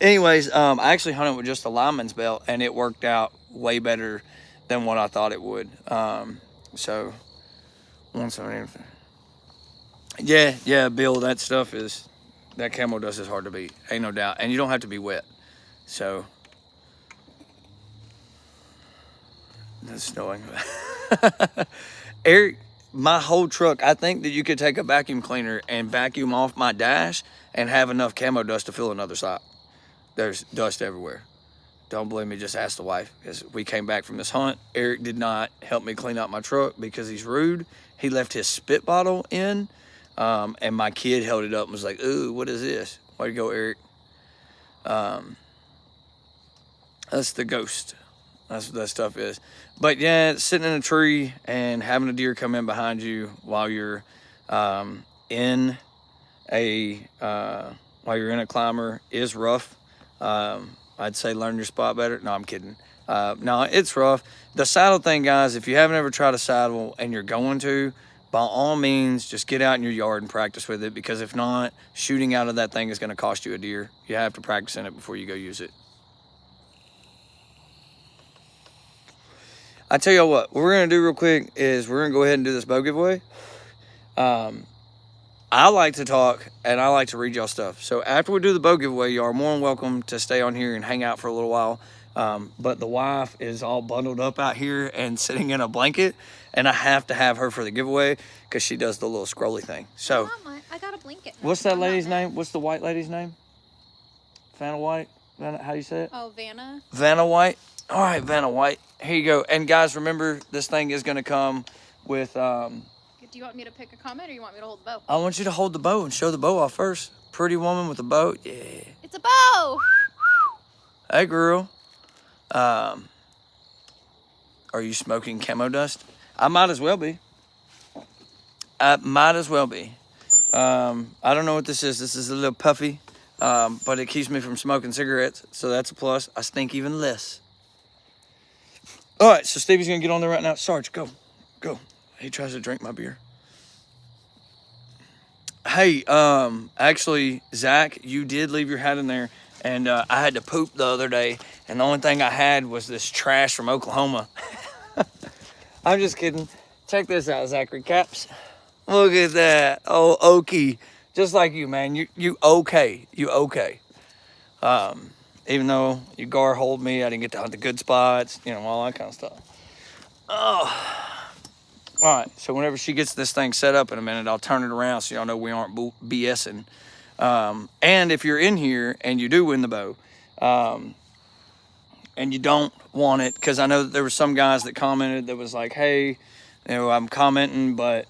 Anyways, I actually hunted with just a lineman's belt, and it worked out way better than what I thought it would. So 170. Yeah, Bill, that stuff is, that camo dust is hard to beat, ain't no doubt, and you don't have to be wet. So it's snowing. Eric, my whole truck, I think that you could take a vacuum cleaner and vacuum off my dash and have enough camo dust to fill another sock. There's dust everywhere. Don't believe me, just ask the wife. Because we came back from this hunt. Eric did not help me clean out my truck because he's rude. He left his spit bottle in, and my kid held it up and was like, ooh, what is this? Way to go, Eric. That's the ghost. That's what that stuff is. But yeah, sitting in a tree and having a deer come in behind you while you're in a climber is rough. I'd say learn your spot better. No, I'm kidding. No, it's rough. The saddle thing, guys, if you haven't ever tried a saddle and you're going to, by all means, just get out in your yard and practice with it, because if not, shooting out of that thing is going to cost you a deer. You have to practice in it before you go use it. I tell you what we're going to do real quick is we're going to go ahead and do this bow giveaway. I like to talk and I like to read y'all stuff. So after we do the bow giveaway, you are more than welcome to stay on here and hang out for a little while. But the wife is all bundled up out here and sitting in a blanket, and I have to have her for the giveaway because she does the little scrolly thing. So I got a blanket. What's that lady's name? What's the white lady's name? Vanna White? Vanna, how do you say it? Oh, Vanna. Vanna White. All right, Vanna White. Here you go. And guys, remember, this thing is going to come with... Do you want me to pick a comment or you want me to hold the bow? I want you to hold the bow and show the bow off first. Pretty woman with a bow. Yeah. It's a bow. Hey, girl. Are you smoking camo dust? I might as well be. I might as well be. I don't know what this is. This is a little puffy, but it keeps me from smoking cigarettes, so that's a plus. I stink even less. All right, so Stevie's going to get on there right now. Sarge, go. Go. He tries to drink my beer. Hey, actually, Zach, you did leave your hat in there, and I had to poop the other day, and the only thing I had was this trash from Oklahoma. I'm just kidding. Check this out, Zachary Caps. Look at that. Oh, Okie. Just like you, man. You okay. You okay. Even though you gar hold me, I didn't get to hunt the good spots, you know, all that kind of stuff. Oh. All right, so whenever she gets this thing set up in a minute, I'll turn it around so y'all know we aren't BSing. And if you're in here and you do win the bow, and you don't want it, because I know that there were some guys that commented that was like, hey, you know, I'm commenting, but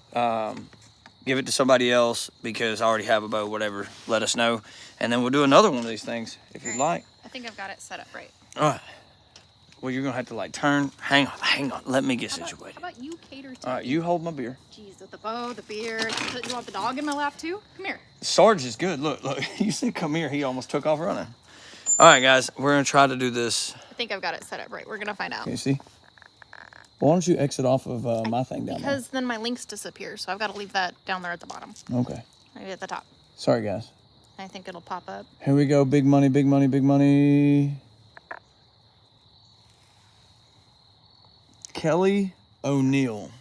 give it to somebody else because I already have a bow, whatever, let us know. And then we'll do another one of these things if you'd like. I think I've got it set up right. All right. Well, you're going to have to, like, turn. Hang on. Let me get situated. How about you cater to All right, you hold my beer. Jeez, with the bow, the beer. You want the dog in my lap, too? Come here. Sarge is good. Look. You said come here. He almost took off running. All right, guys. We're going to try to do this. I think I've got it set up right. We're going to find out. Can you see? Why don't you exit off of my thing down there? Because then my links disappear, so I've got to leave that down there at the bottom. Okay. Maybe at the top. Sorry, guys. I think it'll pop up. Here we go. Big money, big money, big money. Kelly O'Neill.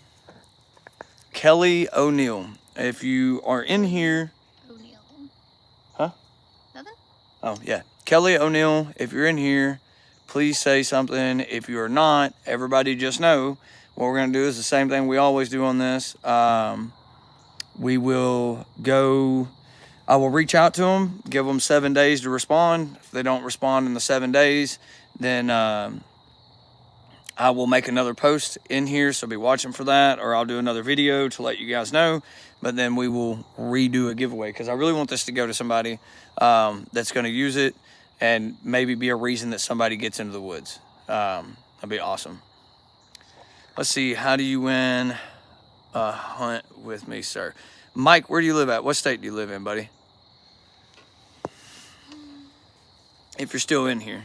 Kelly O'Neill. If you are in here... O'Neill. Huh? Nothing? Oh, yeah. Kelly O'Neill, if you're in here, please say something. If you're not, everybody just know what we're going to do is the same thing we always do on this. We will go... I will reach out to them, give them 7 days to respond. If they don't respond in the 7 days, then I will make another post in here, so be watching for that, or I'll do another video to let you guys know. But then we will redo a giveaway, because I really want this to go to somebody that's going to use it and maybe be a reason that somebody gets into the woods. That'd be awesome. Let's see. How do you win a hunt with me, sir? Mike, where do you live at? What state do you live in, buddy? If you're still in here.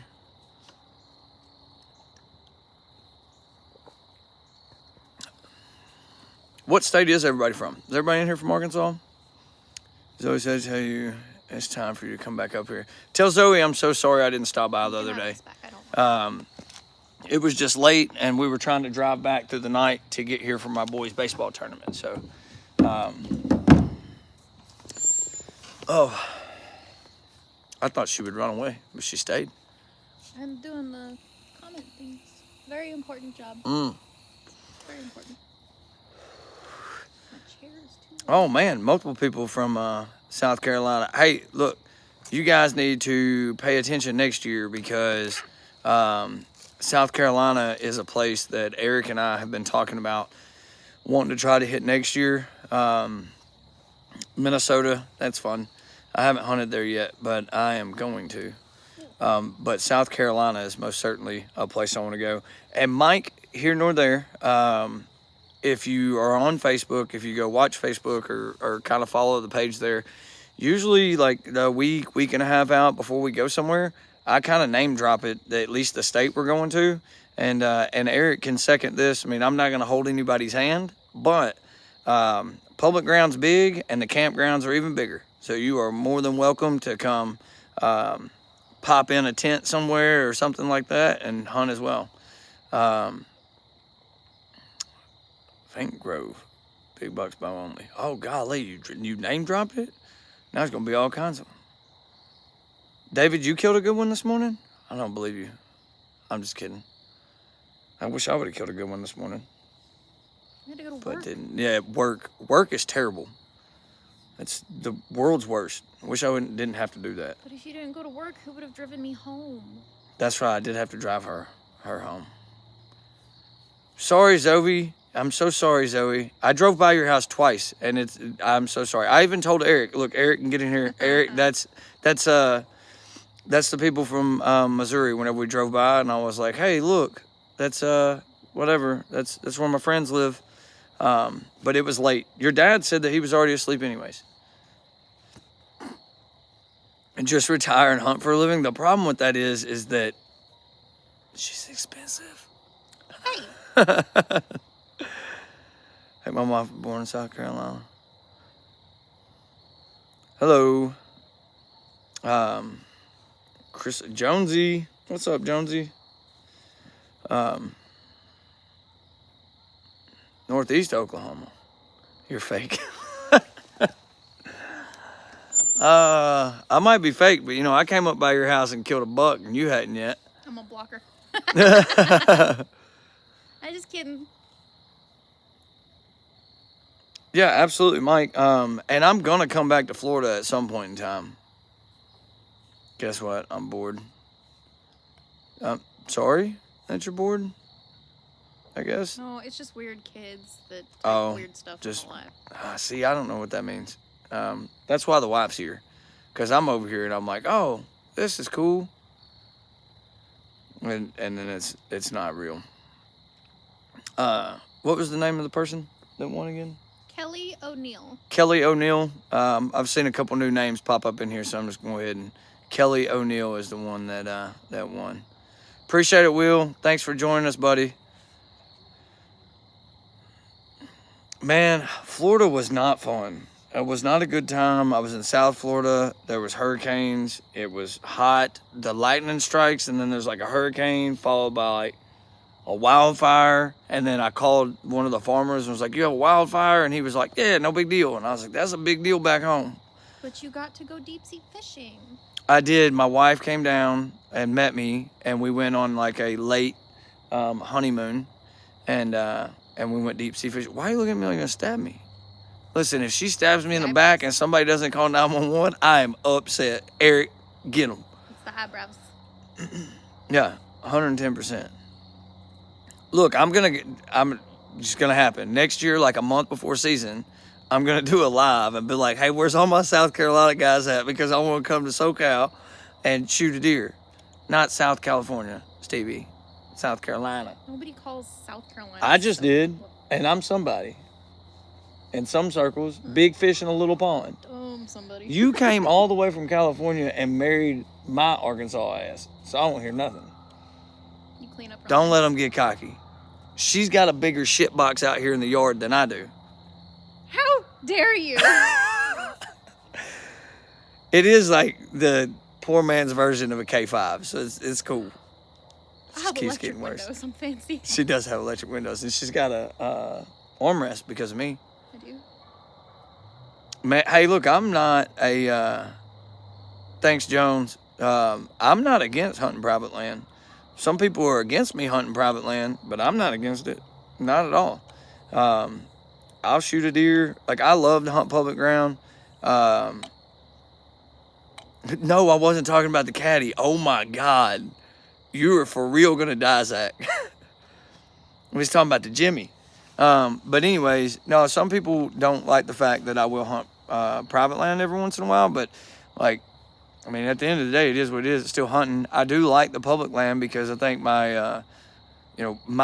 What state is everybody from? Is everybody in here from Arkansas? Zoe says, tell you it's time for you to come back up here. Tell Zoe I'm so sorry I didn't stop by the other day. It was just late, and we were trying to drive back through the night to get here for my boys' baseball tournament. So, oh, I thought she would run away, but she stayed. I'm doing the comment things. Very important job. Very important. My chair is too low. Oh, man, multiple people from South Carolina. Hey, look, you guys need to pay attention next year, because South Carolina is a place that Eric and I have been talking about wanting to try to hit next year. Minnesota, that's fun. I haven't hunted there yet, but I am going to. But South Carolina is most certainly a place I want to go. And Mike, here nor there, if you are on Facebook, if you go watch Facebook or kind of follow the page there, usually like the week and a half out before we go somewhere, I kind of name drop it, at least the state we're going to, and Eric can second this. I mean, I'm not going to hold anybody's hand, but public ground's big, and the campgrounds are even bigger. So you are more than welcome to come pop in a tent somewhere or something like that and hunt as well. Faint Grove, big bucks bow only. Oh golly, you name dropped it. Now it's gonna be all kinds of them. David, you killed a good one this morning? I don't believe you. I'm just kidding. I wish I would have killed a good one this morning. You had to go to But work. didn't. Yeah, work is terrible. It's the world's worst. I wish I didn't have to do that. But if you didn't go to work, who would have driven me home? That's right. I did have to drive her home. Sorry, Zoe. I'm so sorry, Zoe. I drove by your house twice, and I'm so sorry. I even told Eric, look, Eric can get in here. Eric, that's the people from Missouri. Whenever we drove by, and I was like, hey, look, that's whatever. That's where my friends live. But it was late. Your dad said that he was already asleep anyways. And just retire and hunt for a living. The problem with that is that she's expensive. Hey. Hey, my mom was born in South Carolina. Hello. Chris Jonesy. What's up, Jonesy? Northeast Oklahoma. You're fake. I might be fake, but I came up by your house and killed a buck and you hadn't yet. I'm a blocker. I'm just kidding. Yeah, absolutely, Mike. And I'm gonna come back to Florida at some point in time. Guess what? I'm bored. Sorry that you're bored, I guess. No, it's just weird kids that Oh, type weird stuff just- in my life. See, I don't know what that means. That's why the wife's here. Because I'm over here and I'm like, oh, this is cool. And then it's not real. What was the name of the person that won again? Kelly O'Neill. Kelly O'Neill. I've seen a couple new names pop up in here, so I'm just going to go ahead and Kelly O'Neill is the one that won. Appreciate it, Will. Thanks for joining us, buddy. Man, Florida was not fun. It was not a good time. I was in South Florida. There was hurricanes. It was hot. The lightning strikes, and then there's like a hurricane followed by like a wildfire. And then I called one of the farmers and was like, you have a wildfire? And he was like, yeah, no big deal. And I was like, that's a big deal back home. But you got to go deep sea fishing. I did. My wife came down and met me, and we went on like a late honeymoon, and we went deep sea fishing. Why are you looking at me like you're gonna stab me? Listen, if she stabs me in the back and somebody doesn't call 911, I am upset. Eric, get him. It's the eyebrows. Yeah, 110%. Look, I'm just gonna happen next year, like a month before season. I'm gonna do a live and be like, hey, where's all my South Carolina guys at? Because I want to come to SoCal and shoot a deer. Not South California, Stevie. South Carolina. Nobody calls South Carolina. I just did, and I'm somebody. In some circles, big fish in a little pond. Somebody. You came all the way from California and married my Arkansas ass, so I won't hear nothing. You clean up. Don't let them get cocky. She's got a bigger shit box out here in the yard than I do. How dare you? It is like the poor man's version of a K5, so it's cool. I have keeps electric getting worse. windows. I'm fancy. She does have electric windows, and she's got a armrest because of me. I do. Man, hey, look, I'm not a. Thanks, Jones. I'm not against hunting private land. Some people are against me hunting private land, but I'm not against it. Not at all. I'll shoot a deer. Like, I love to hunt public ground. No, I wasn't talking about the caddy. Oh my God. You are for real gonna die, Zach. We was talking about the Jimmy. But anyways, no, some people don't like the fact that I will hunt private land every once in a while, but like, I mean, at the end of the day, it is what it is. It's still hunting. I do like the public land because I think my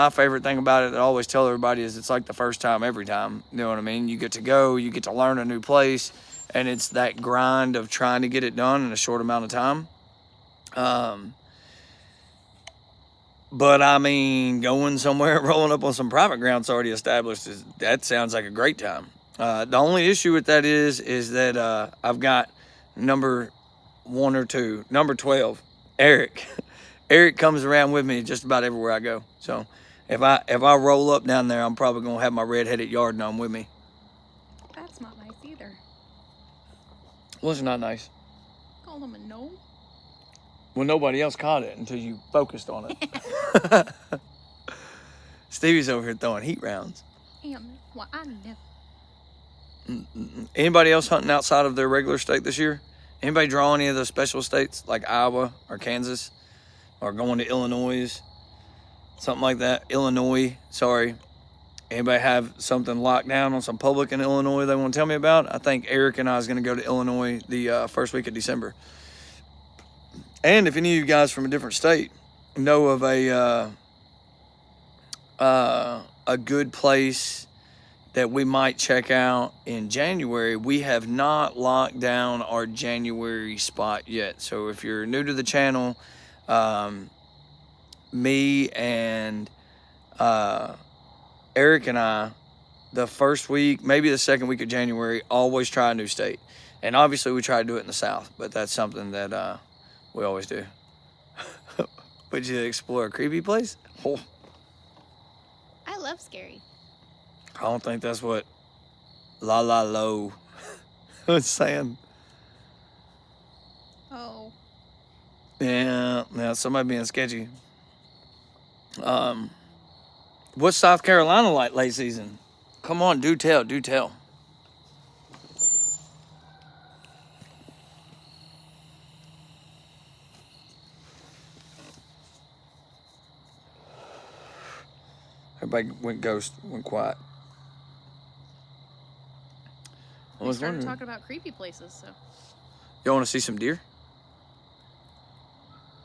favorite thing about it that I always tell everybody is it's like the first time every time. You know what I mean? You get to go, you get to learn a new place, and it's that grind of trying to get it done in a short amount of time. But I mean, going somewhere and rolling up on some private ground that's already established, that sounds like a great time. The only issue with that is that I've got number 1 or 2, number 12, Eric. Eric comes around with me just about everywhere I go. So if I roll up down there, I'm probably gonna have my red-headed yard gnome with me. That's not nice either. Well, it's not nice. Call him a gnome? Well, nobody else caught it until you focused on it. Stevie's over here throwing heat rounds. Well, I never. Anybody else hunting outside of their regular state this year? Anybody draw any of those special states like Iowa or Kansas or going to Illinois, something like that? Illinois, sorry. Anybody have something locked down on some public in Illinois they want to tell me about? I think Eric and I is going to go to Illinois the first week of December. And if any of you guys from a different state know of a good place that we might check out in January, we have not locked down our January spot yet. So if you're new to the channel, me and Eric and I, the first week, maybe the second week of January, always try a new state. And obviously we try to do it in the South, but that's something that we always do. Would you explore a creepy place? Oh. I love scary. I don't think that's what La La Lo was saying. Oh. Yeah, somebody being sketchy. What's South Carolina like late season? Come on, do tell. Everybody went ghost, went quiet. We started talking about creepy places, so. Y'all want to see some deer?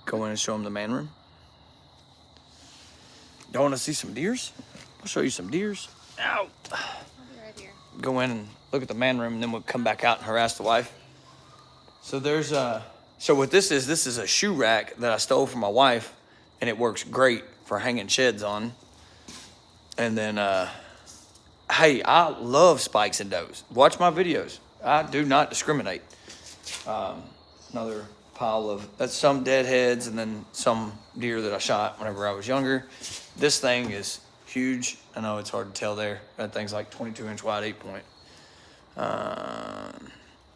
Go in and show them the man room. Y'all want to see some deers? I'll show you some deers. Ow. I'll be right here. Go in and look at the man room, and then we'll come back out and harass the wife. So there's so what this is a shoe rack that I stole from my wife, and it works great for hanging sheds on. And then, hey, I love spikes and does. Watch my videos. I do not discriminate. Another pile of, that's some deadheads and then some deer that I shot whenever I was younger. This thing is huge. I know it's hard to tell there. That thing's like 22-inch wide, 8-point.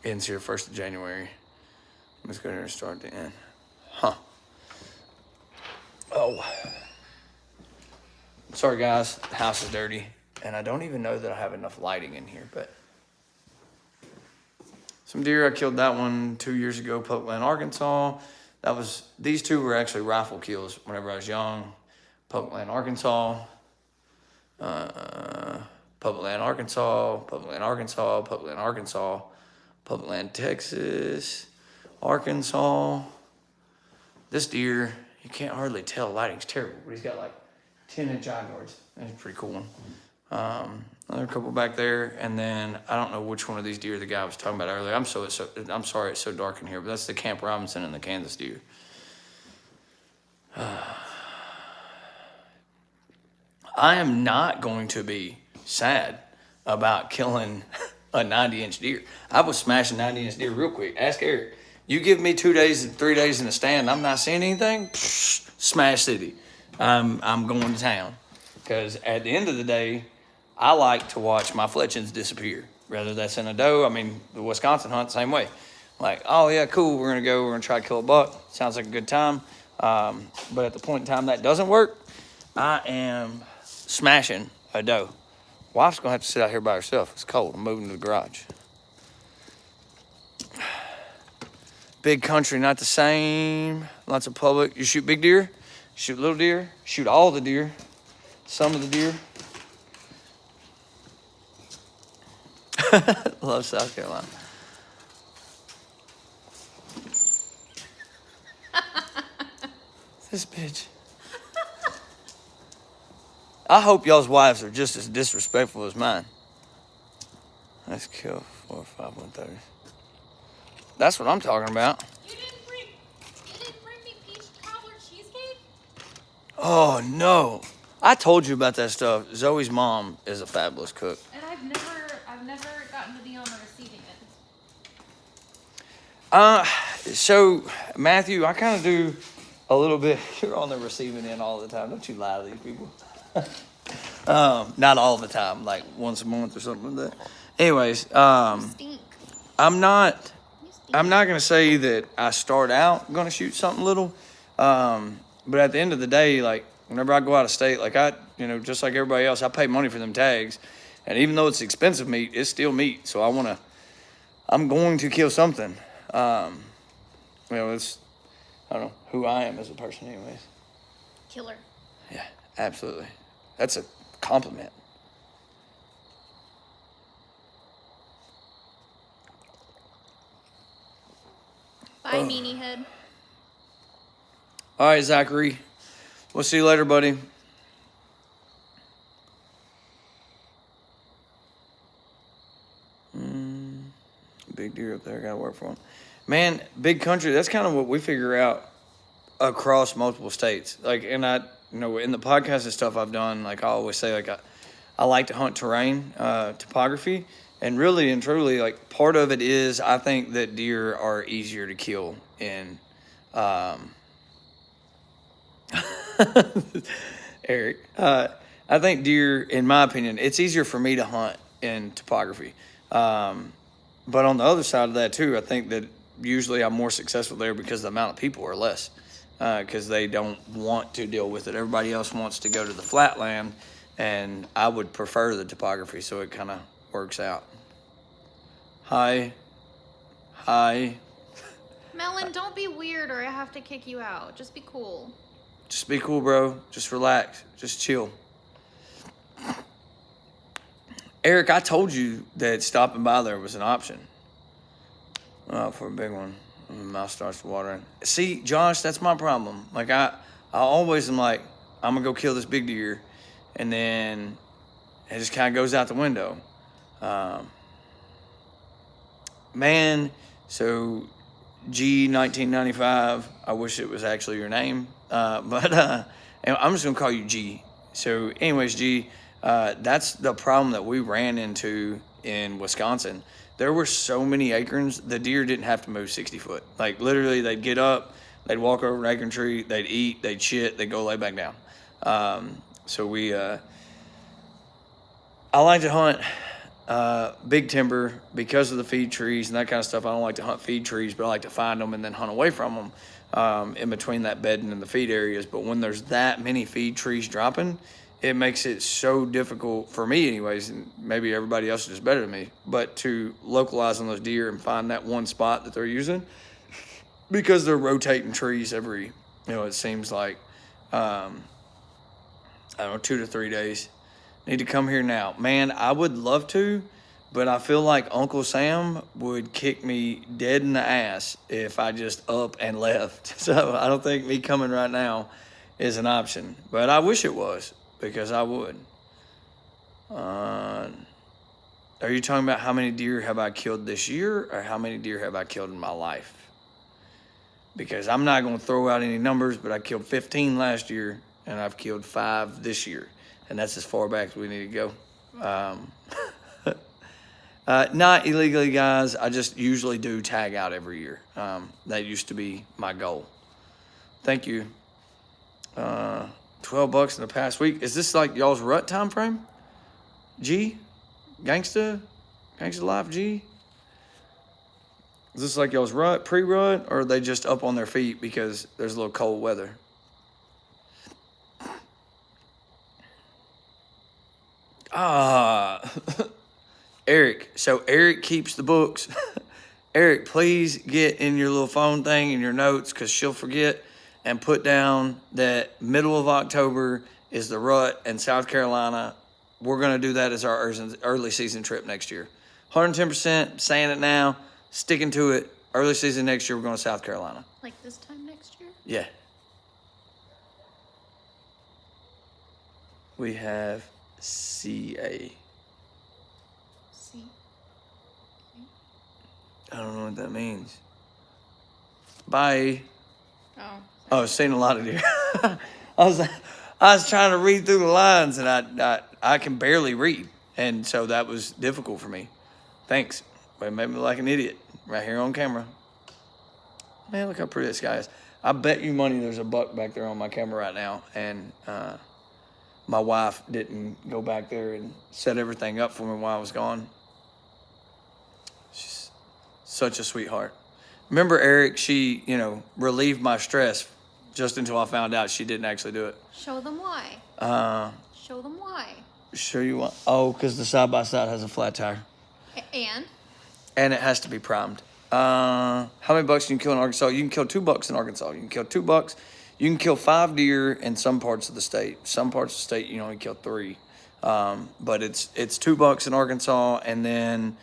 Ends here 1st of January. Let's go here and start the end. Huh. Oh. Sorry guys, the house is dirty, and I don't even know that I have enough lighting in here, but some deer, I killed that one 2 years ago, Public Arkansas. These two were actually rifle kills whenever I was young. Public Arkansas, Public Arkansas, Public Arkansas, Public Arkansas, Public Texas, Arkansas. This deer, you can't hardly tell, lighting's terrible, but he's got like 10-inch eye guards. That's a pretty cool one. Another couple back there, and then I don't know which one of these deer the guy was talking about earlier. I'm sorry it's so dark in here, but that's the Camp Robinson and the Kansas deer. I am not going to be sad about killing a 90-inch deer. I was smashing 90-inch deer real quick. Ask Eric. You give me 2 days and 3 days in the stand, I'm not seeing anything. Smash City. I'm going to town, because at the end of the day, I like to watch my fletchings disappear. Whether that's in a doe, I mean, the Wisconsin hunt, same way. Like, oh yeah, cool, we're gonna try to kill a buck. Sounds like a good time. But at the point in time that doesn't work, I am smashing a doe. Wife's gonna have to sit out here by herself. It's cold. I'm moving to the garage. Big country, not the same. Lots of public. You shoot big deer. Shoot little deer, shoot all the deer, some of the deer. Love South Carolina. This bitch. I hope y'all's wives are just as disrespectful as mine. Let's kill 4, 5, 130. That's what I'm talking about. You didn't bring me Oh no. I told you about that stuff. Zoe's mom is a fabulous cook. And I've never gotten to be on the receiving end. So Matthew, I kind of do a little bit. You're on the receiving end all the time. Don't you lie to these people. Not all the time, like once a month or something like that. Anyways, You stink. I'm not. You stink. I'm not gonna say that I start out gonna shoot something little, but at the end of the day, like whenever I go out of state, like just like everybody else, I pay money for them tags, and even though it's expensive meat, it's still meat. So I'm going to kill something. It's I don't know who I am as a person, anyways. Killer. Yeah, absolutely. That's a compliment. Bye, meanie head. All right, Zachary. We'll see you later, buddy. Big deer up there. Gotta work for him. Man, big country. That's kind of what we figure out across multiple states. Like, and in the podcast and stuff I've done, like I always say, like I like to hunt terrain, topography, and really and truly, like part of it is I think that deer are easier to kill in. Eric, I think deer, in my opinion, it's easier for me to hunt in topography. But on the other side of that too, I think that usually I'm more successful there because the amount of people are less, because they don't want to deal with it. Everybody else wants to go to the flatland, and I would prefer the topography, so it kind of works out. Hi. Melon, don't be weird or I have to kick you out. Just be cool. Just be cool, bro. Just relax. Just chill. Eric, I told you that stopping by there was an option. For a big one. My mouth starts watering. See, Josh, that's my problem. Like, I always am like, I'm going to go kill this big deer. And then it just kind of goes out the window. So G1995, I wish it was actually your name. But I'm just going to call you G. So anyways, G, that's the problem that we ran into in Wisconsin. There were so many acorns, the deer didn't have to move 60 foot. Like literally they'd get up, they'd walk over an acorn tree, they'd eat, they'd shit, they'd go lay back down. I like to hunt big timber because of the feed trees and that kind of stuff. I don't like to hunt feed trees, but I like to find them and then hunt away from them in between that bedding and the feed areas. But when there's that many feed trees dropping, it makes it so difficult for me anyways, and maybe everybody else is just better than me, but to localize on those deer and find that one spot that they're using because they're rotating trees every, it seems like, I don't know, 2 to 3 days. Need to come here now. Man, I would love to, but I feel like Uncle Sam would kick me dead in the ass if I just up and left. So I don't think me coming right now is an option, but I wish it was because I would. Are you talking about how many deer have I killed this year or how many deer have I killed in my life? Because I'm not going to throw out any numbers, but I killed 15 last year and I've killed 5 this year. And that's as far back as we need to go. Not illegally, guys. I just usually do tag out every year. That used to be my goal. Thank you. $12 in the past week. Is this like y'all's rut time frame? G? Gangsta Life G? Is this like y'all's rut, pre-rut, or are they just up on their feet because there's a little cold weather? Eric. So Eric keeps the books. Eric, please get in your little phone thing in your notes because she'll forget and put down that middle of October is the rut in South Carolina. We're going to do that as our early season trip next year. 110%, saying it now, sticking to it. Early season next year, we're going to South Carolina. Like this time next year? Yeah. We have CA. C. I don't know what that means. Bye. Oh. Oh, seen a lot of deer. I was trying to read through the lines, and I can barely read, and so that was difficult for me. Thanks, but it made me look like an idiot right here on camera. Man, look how pretty this guy is. I bet you money there's a buck back there on my camera right now, and my wife didn't go back there and set everything up for me while I was gone. She's such a sweetheart. Remember, Eric, she, relieved my stress just until I found out she didn't actually do it. Show them why. Show them why. Show you what? Oh, because the side-by-side has a flat tire. And it has to be primed. How many bucks can you kill in Arkansas? You can kill 2 bucks in Arkansas. You can kill 2 bucks. You can kill 5 deer in some parts of the state. Some parts of the state, you can only kill 3. But it's 2 bucks in Arkansas, and then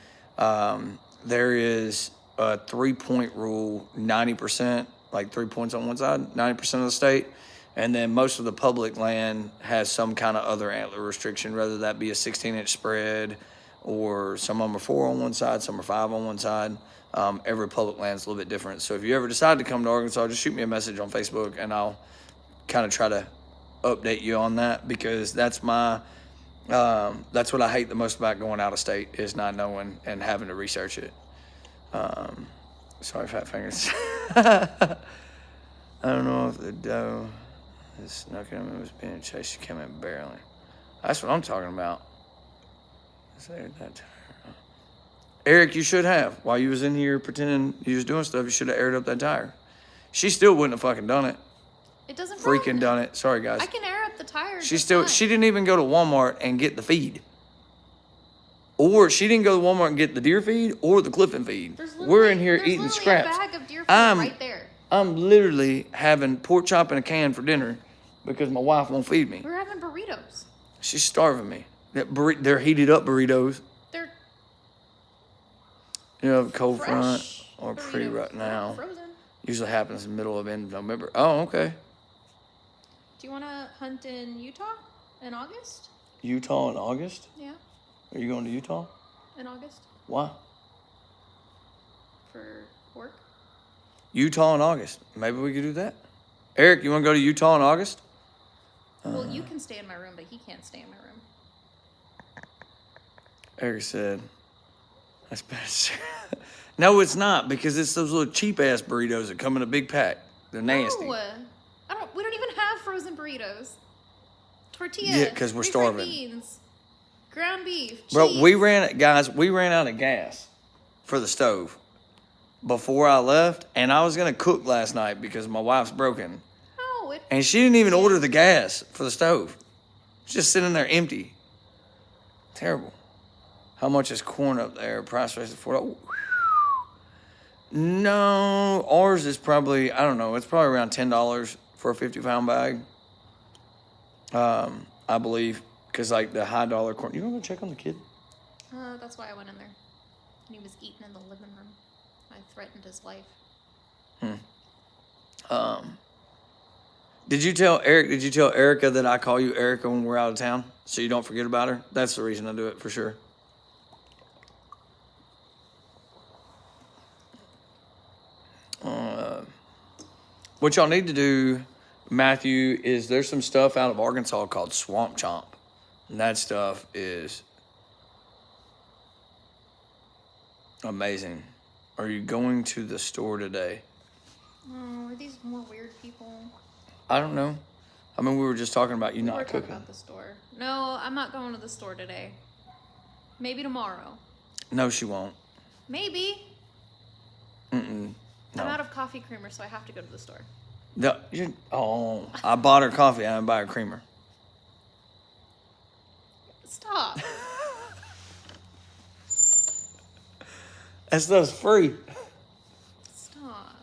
there is a 3-point rule, 90%, like 3 points on one side, 90% of the state. And then most of the public land has some kind of other antler restriction, whether that be a 16-inch spread, or some of them are 4 on one side, some are 5 on one side. Every public land is a little bit different. So if you ever decide to come to Arkansas, just shoot me a message on Facebook, and I'll kind of try to update you on that, because that's what I hate the most about going out of state, is not knowing and having to research it. Sorry, fat fingers. I don't know if the doe is snuck in and was being chased. She came in barreling. That's what I'm talking about. Eric, you should have. While you was in here pretending you was doing stuff, you should have aired up that tire. She still wouldn't have fucking done it. It doesn't freaking done it. Sorry, guys. I can air up the tires. She didn't even go to Walmart and get the feed. Or she didn't go to Walmart and get the deer feed or the Clifton feed. We're in here eating scraps. A bag of deer feed right there. I'm literally having pork chop in a can for dinner because my wife won't feed me. We're having burritos. She's starving me. They're heated up burritos. They're cold fresh front or burritos. pre-rut now. Frozen. Usually happens in the middle of end of November. Oh, okay. Do you want to hunt in Utah in August? Utah in August? Yeah. Are you going to Utah? In August? Why? For work. Utah in August. Maybe we could do that. Eric, you want to go to Utah in August? Well, you can stay in my room, but he can't stay in my room. Eric said, that's bad. No, it's not, because it's those little cheap-ass burritos that come in a big pack. They're nasty. No, we don't even have frozen burritos. Tortillas. Yeah, because we're starving. Beans, ground beef, cheese. Bro, we ran out of gas for the stove before I left, and I was going to cook last night because my wife's broken. No. And she didn't even order the gas for the stove. It's just sitting there empty. Terrible. How much is corn up there? Price raised for $4. No, ours is probably, I don't know, it's probably around $10 for a 50-pound bag. I believe, because like the high dollar corn. You want to go check on the kid? That's why I went in there. And he was eating in the living room. I threatened his life. Did you tell Erica that I call you Erica when we're out of town, so you don't forget about her? That's the reason I do it, for sure. What y'all need to do, Matthew, is there's some stuff out of Arkansas called Swamp Chomp. And that stuff is amazing. Are you going to the store today? Oh, are these more weird people? I don't know. I mean, we were just talking about you We not were talking cooking. about the store. No, I'm not going to the store today. Maybe tomorrow. No, she won't. Maybe. No. I'm out of coffee creamer, so I have to go to the store. I bought her coffee. I didn't buy her creamer. Stop. That stuff's free. Stop.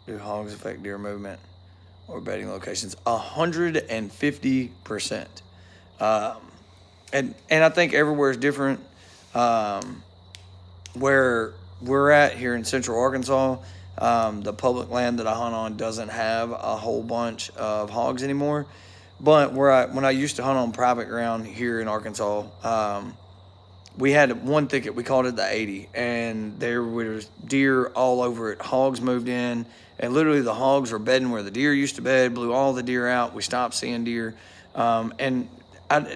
Do hogs affect deer movement or bedding locations? 150%. And I think everywhere is different. Where we're at here in Central Arkansas, the public land that I hunt on doesn't have a whole bunch of hogs anymore. But when I used to hunt on private ground here in Arkansas, we had one thicket, we called it the 80, and there was deer all over it. Hogs moved in, and literally the hogs were bedding where the deer used to bed, blew all the deer out. We stopped seeing deer. And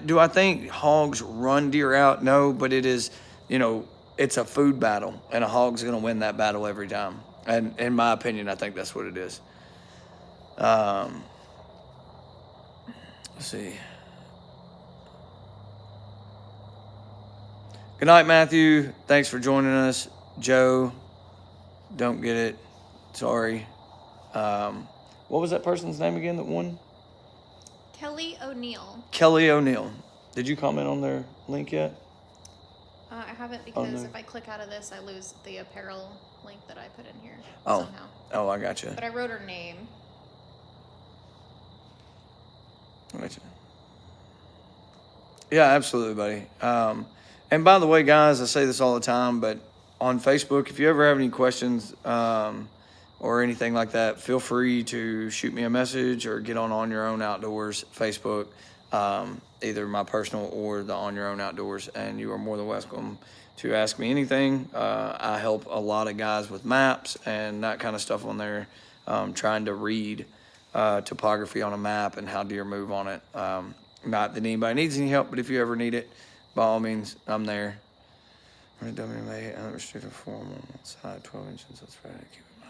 do I think hogs run deer out? No, but it is, it's a food battle, and a hog's going to win that battle every time. And in my opinion, I think that's what it is. Let's see. Good night, Matthew. Thanks for joining us. Joe, don't get it. Sorry. What was that person's name again that won? Kelly O'Neill. Kelly O'Neill. Did you comment on their link yet? I haven't, because if I click out of this, I lose the apparel link that I put in here somehow. Oh, I got you. But I wrote her name. I got you. Yeah, absolutely, buddy. And by the way, guys, I say this all the time, but on Facebook, if you ever have any questions or anything like that, feel free to shoot me a message or get on Your Own Outdoors Facebook, either my personal or the On Your Own Outdoors, and you are more than welcome to ask me anything. I help a lot of guys with maps and that kind of stuff on there, trying to read topography on a map and how deer move on it. Not that anybody needs any help, but if you ever need it, by all means, I'm there. WMA, unrestricted form on one side, 12 inches. That's right. Keep in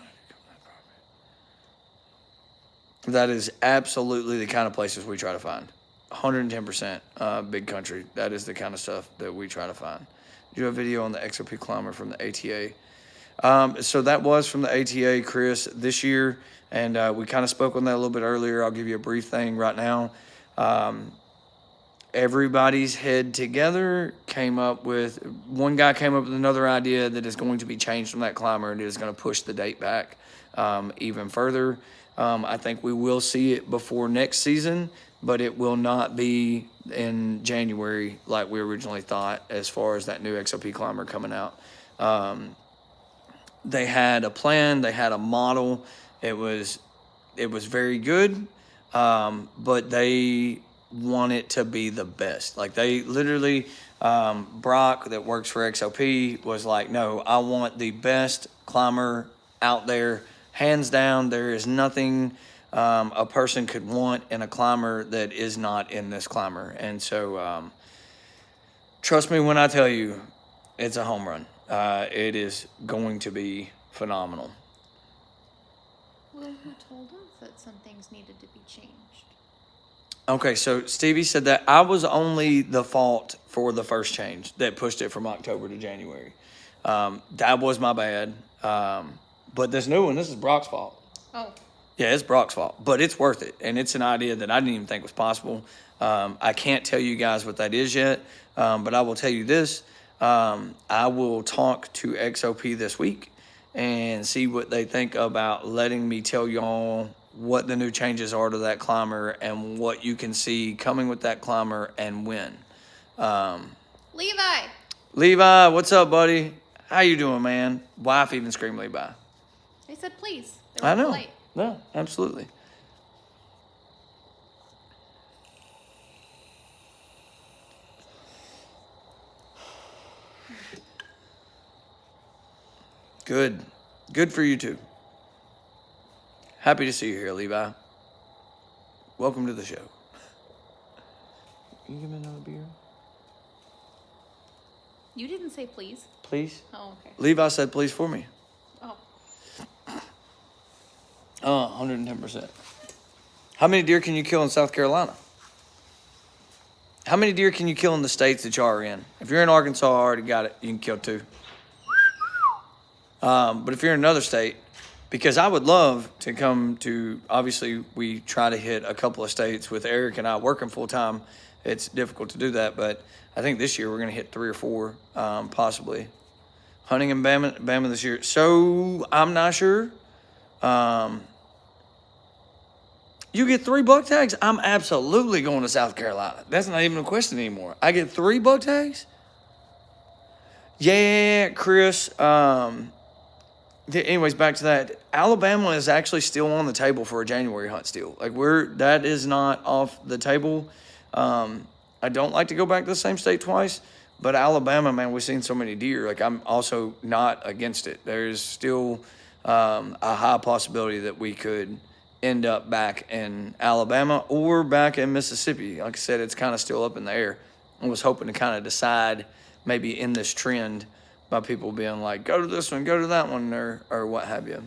mind, that is absolutely the kind of places we try to find. 110% big country. That is the kind of stuff that we try to find. You do a video on the XOP climber from the ATA. So that was from the ATA, Chris, this year. And we kind of spoke on that a little bit earlier. I'll give you a brief thing right now. Everybody's head together one guy came up with another idea that is going to be changed from that climber, and it is going to push the date back even further. I think we will see it before next season, but it will not be in January like we originally thought as far as that new XOP climber coming out. They had a plan, they had a model. It was very good, but they want it to be the best. Like they literally, Brock that works for XOP was like, no, I want the best climber out there, hands down. There is nothing a person could want in a climber that is not in this climber. And so trust me when I tell you, it's a home run. It is going to be phenomenal. Well, who told him that some things needed to be changed? Okay, so Stevie said that I was only the fault for the first change that pushed it from October to January. That was my bad. But this new one, this is Brock's fault. Oh. Yeah, it's Brock's fault, but it's worth it. And it's an idea that I didn't even think was possible. I can't tell you guys what that is yet, but I will tell you this. I will talk to XOP this week and see what they think about letting me tell y'all what the new changes are to that climber and what you can see coming with that climber and when. Levi, what's up, buddy? How you doing, man? Wife even screamed Levi. They said please. I know. Polite. No, absolutely. Good. Good for you too. Happy to see you here, Levi. Welcome to the show. Can you give me another beer? You didn't say please. Please? Oh, okay. Levi said please for me. Oh. 110%. How many deer can you kill in South Carolina? How many deer can you kill in the states that y'all are in? If you're in Arkansas, I already got it. You can kill 2. But if you're in another state, because I would love to come to, obviously we try to hit a couple of states with Eric and I working full time. It's difficult to do that, but I think this year we're going to hit 3 or 4, possibly. Hunting in Bama this year. So I'm not sure. You get 3 buck tags? I'm absolutely going to South Carolina. That's not even a question anymore. I get 3 buck tags? Yeah, Chris. Anyways, back to that. Alabama is actually still on the table for a January hunt still. Like that is not off the table. I don't like to go back to the same state twice, But Alabama, man, we've seen so many deer. Like, I'm also not against it. There's still a high possibility that we could end up back in Alabama or back in Mississippi. Like I said, it's kind of still up in the air. I was hoping to kind of decide maybe in this trend by people being like, go to this one, go to that one, or what have you.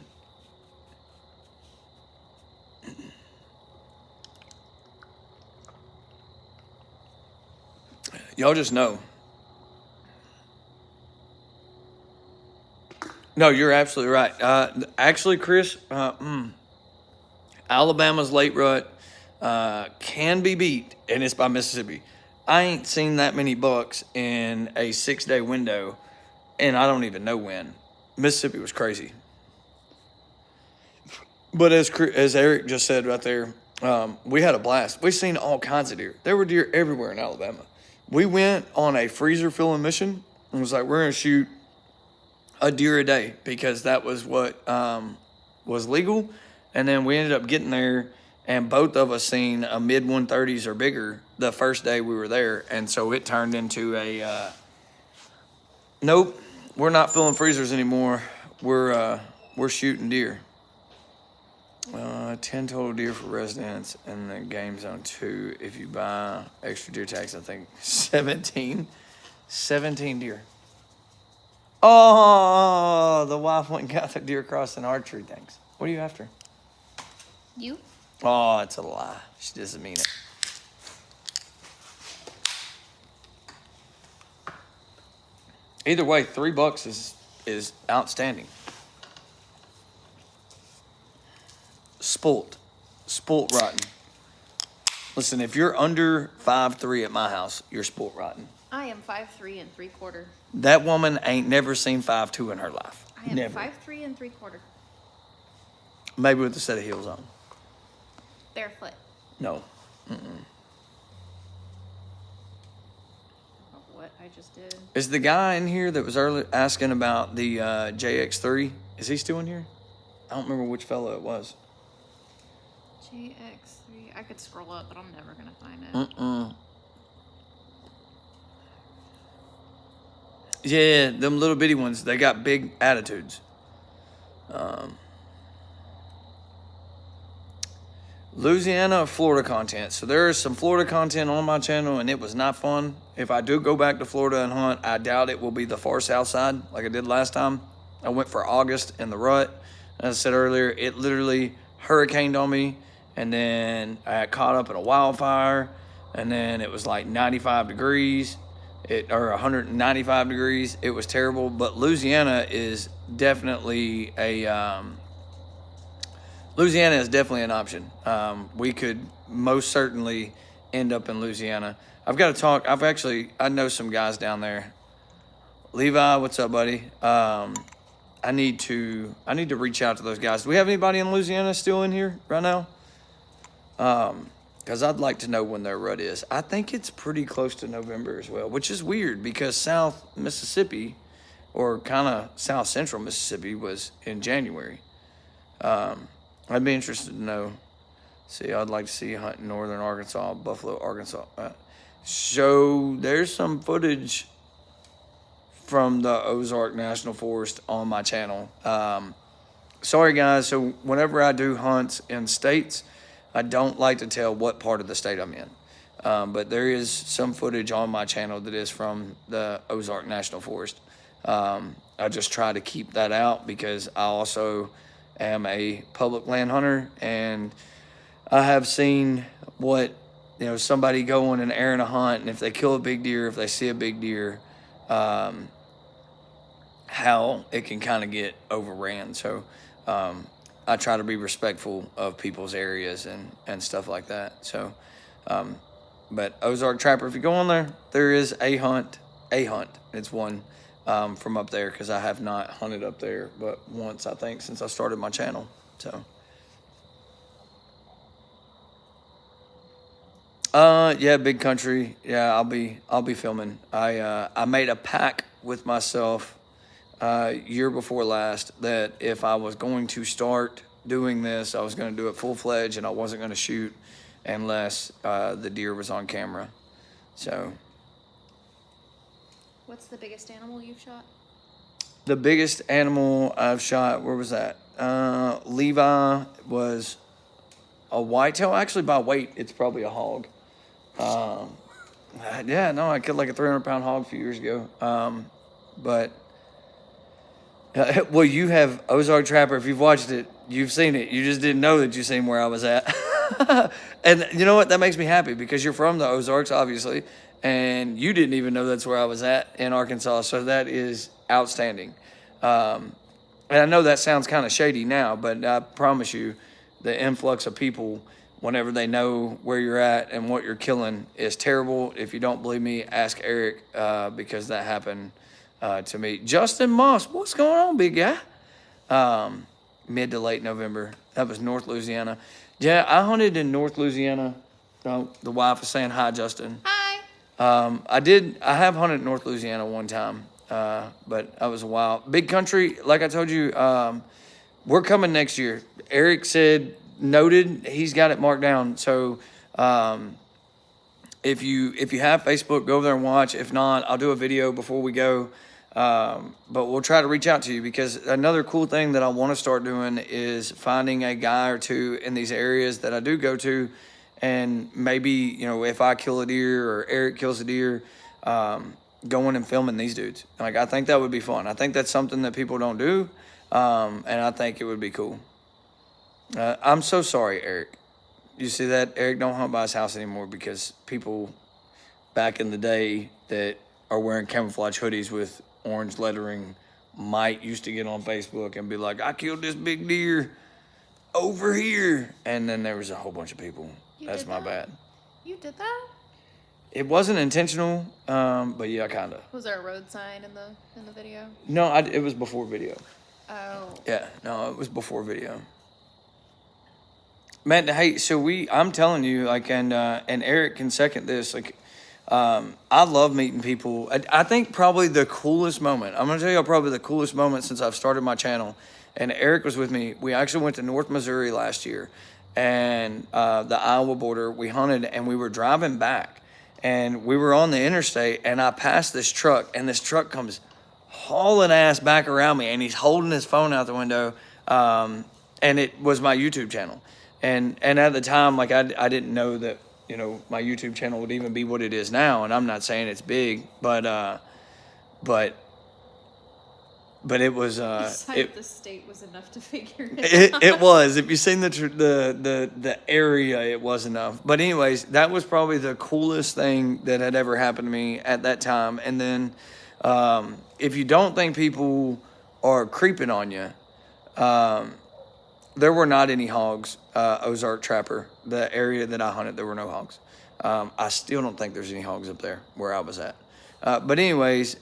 Y'all just know. No, you're absolutely right. Actually, Chris, Alabama's late rut can be beat, and it's by Mississippi. I ain't seen that many bucks in a 6-day window, and I don't even know when. Mississippi was crazy. But as Eric just said right there, we had a blast. We seen all kinds of deer. There were deer everywhere in Alabama. We went on a freezer filling mission and was like, we're going to shoot a deer a day because that was what was legal. And then we ended up getting there, and both of us seen a mid 130s or bigger the first day we were there. And so it turned into a nope, we're not filling freezers anymore. We're shooting deer. 10 total deer for residents in the game zone 2. If you buy extra deer tags, I think 17 deer. Oh, the wife went and got the deer crossing archery things. What are you after? You? Oh, it's a lie. She doesn't mean it. Either way, $3 is outstanding. Spoilt rotten. Listen, if you're under 5'3" at my house, you're spoilt rotten. I am 5'3" and 3/4. That woman ain't never seen 5'2" in her life. I am never. 5'3" and 3/4. Maybe with a set of heels on. Barefoot. No. What I just did. Is the guy in here that was earlier asking about the JX3, is he still in here? I don't remember which fellow it was. JX3. I could scroll up, but I'm never going to find it. Yeah, them little bitty ones, they got big attitudes. Louisiana or Florida content. So there is some Florida content on my channel, and it was not fun. If I do go back to Florida and hunt, I doubt it will be the far south side like I did last time. I went for August in the rut. As I said earlier, it literally hurricaned on me, and then I got caught up in a wildfire, and then it was like 95 degrees. Or 195 degrees. It was terrible. But Louisiana is definitely Louisiana is definitely an option. We could most certainly end up in Louisiana. I've got to talk. I know some guys down there. Levi, what's up, buddy? I need to reach out to those guys. Do we have anybody in Louisiana still in here right now? Because I'd like to know when their rut is. I think it's pretty close to November as well, which is weird because South Mississippi, or kind of South Central Mississippi, was in January. I'd be interested to know. See, I'd like to see you hunt in northern Arkansas, Buffalo, Arkansas. So there's some footage from the Ozark National Forest on my channel. Sorry, guys. So whenever I do hunts in states, I don't like to tell what part of the state I'm in. But there is some footage on my channel that is from the Ozark National Forest. I just try to keep that out because I also am a public land hunter, and I have seen what, somebody going and airing a hunt, and if they kill a big deer, if they see a big deer, how it can kind of get overran. So I try to be respectful of people's areas and stuff like that. So, but Ozark Trapper, if you go on there, there is a hunt. It's one from up there, because I have not hunted up there but once, I think, since I started my channel. So, yeah, big country. Yeah, I'll be filming. I made a pact with myself year before last that if I was going to start doing this, I was going to do it full-fledged, and I wasn't going to shoot unless the deer was on camera. So What's the biggest animal you've shot? The biggest animal I've shot, where was that? Levi was a whitetail. Actually, by weight, it's probably a hog. Yeah, no, I killed like a 300-pound hog a few years ago. But well, you have Ozark Trapper. If you've watched it, you've seen it. You just didn't know that you seen where I was at. And you know what? That makes me happy because you're from the Ozarks, obviously, and you didn't even know that's where I was at in Arkansas. So that is outstanding. And I know that sounds kind of shady now, but I promise you, the influx of people, whenever they know where you're at and what you're killing, is terrible. If you don't believe me, ask Eric, because that happened to me. Justin Moss, what's going on, big guy? Mid to late November. That was North Louisiana. Yeah, I hunted in North Louisiana. Oh, the wife is saying hi, Justin. Hi. I have hunted North Louisiana one time, but that was a while. Big country, like I told you, we're coming next year. Eric said, noted, he's got it marked down. So if you have Facebook, go over there and watch. If not, I'll do a video before we go. But we'll try to reach out to you, because another cool thing that I want to start doing is finding a guy or two in these areas that I do go to. And maybe, you know, if I kill a deer or Eric kills a deer, going and filming these dudes. Like, I think that would be fun. I think that's something that people don't do. And I think it would be cool. I'm so sorry, Eric. You see that? Eric don't hunt by his house anymore because people back in the day that are wearing camouflage hoodies with orange lettering might used to get on Facebook and be like, I killed this big deer over here. And then there was a whole bunch of people. That's my bad. You did that? It wasn't intentional, but yeah, kind of. Was there a road sign in the video? No, it was before video. Oh. Yeah, no, it was before video. Man, hey, so I'm telling you, like, and Eric can second this, like, I love meeting people. I think probably the coolest moment, I'm going to tell you probably the coolest moment since I've started my channel, and Eric was with me. We actually went to North Missouri last year, and the Iowa border. We hunted, and we were driving back, and we were on the interstate, and I passed this truck, and this truck comes hauling ass back around me, and he's holding his phone out the window, and it was my YouTube channel. And at the time, like, I didn't know that, you know, my YouTube channel would even be what it is now. And I'm not saying it's big, but it was. The state was enough to figure it out. It was. If you've seen the area, it was enough. But anyways, that was probably the coolest thing that had ever happened to me at that time. And then, if you don't think people are creeping on you, there were not any hogs, Ozark Trapper. The area that I hunted, there were no hogs. I still don't think there's any hogs up there where I was at. But anyways,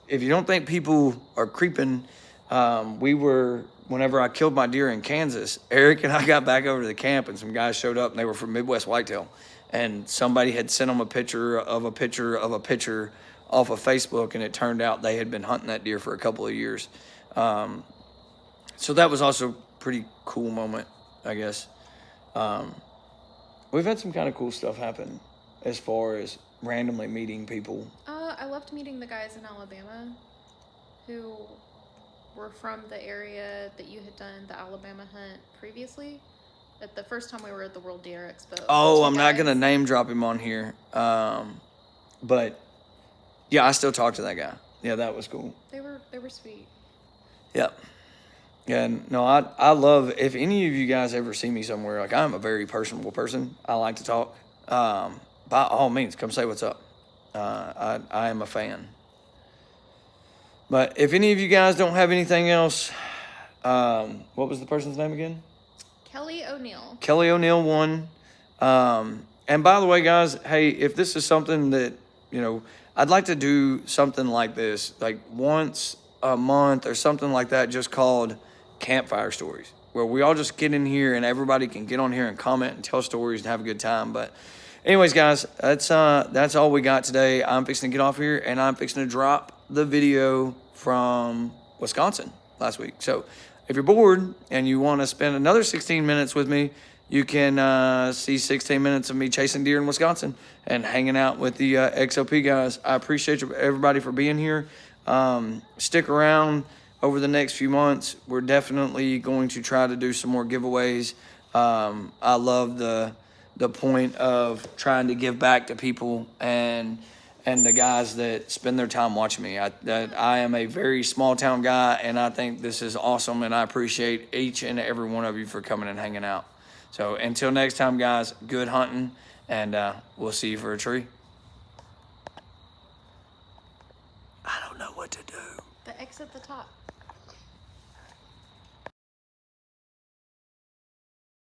if you don't think people are creeping, whenever I killed my deer in Kansas, Eric and I got back over to the camp, and some guys showed up, and they were from Midwest Whitetail. And somebody had sent them a picture of a picture off of Facebook, and it turned out they had been hunting that deer for a couple of years. So that was also pretty cool moment, I guess. We've had some kind of cool stuff happen as far as randomly meeting people. I loved meeting the guys in Alabama who were from the area that you had done the Alabama hunt previously. At the first time we were at the World Deer Expo. Oh, I'm not gonna name drop him on here, but yeah, I still talk to that guy. Yeah, that was cool. They were sweet. Yep. Yeah, no, I love, if any of you guys ever see me somewhere, like, I'm a very personable person. I like to talk. By all means, come say what's up. I am a fan. But if any of you guys don't have anything else, what was the person's name again? Kelly O'Neill. Kelly O'Neill won. And by the way, guys, hey, if this is something that, you know, I'd like to do something like this, like once a month or something like that, just called Campfire Stories, where we all just get in here and everybody can get on here and comment and tell stories and have a good time. But anyways, guys, that's all we got today. I'm fixing to get off here, and I'm fixing to drop the video from Wisconsin last week. So if you're bored and you want to spend another 16 minutes with me, you can see 16 minutes of me chasing deer in Wisconsin and hanging out with the XOP guys. I appreciate everybody for being here. Stick around over the next few months. We're definitely going to try to do some more giveaways. I love the point of trying to give back to people and the guys that spend their time watching me. I am a very small town guy, and I think this is awesome, and I appreciate each and every one of you for coming and hanging out. So until next time, guys, good hunting, and we'll see you for a tree. I don't know what to do. The X at the top.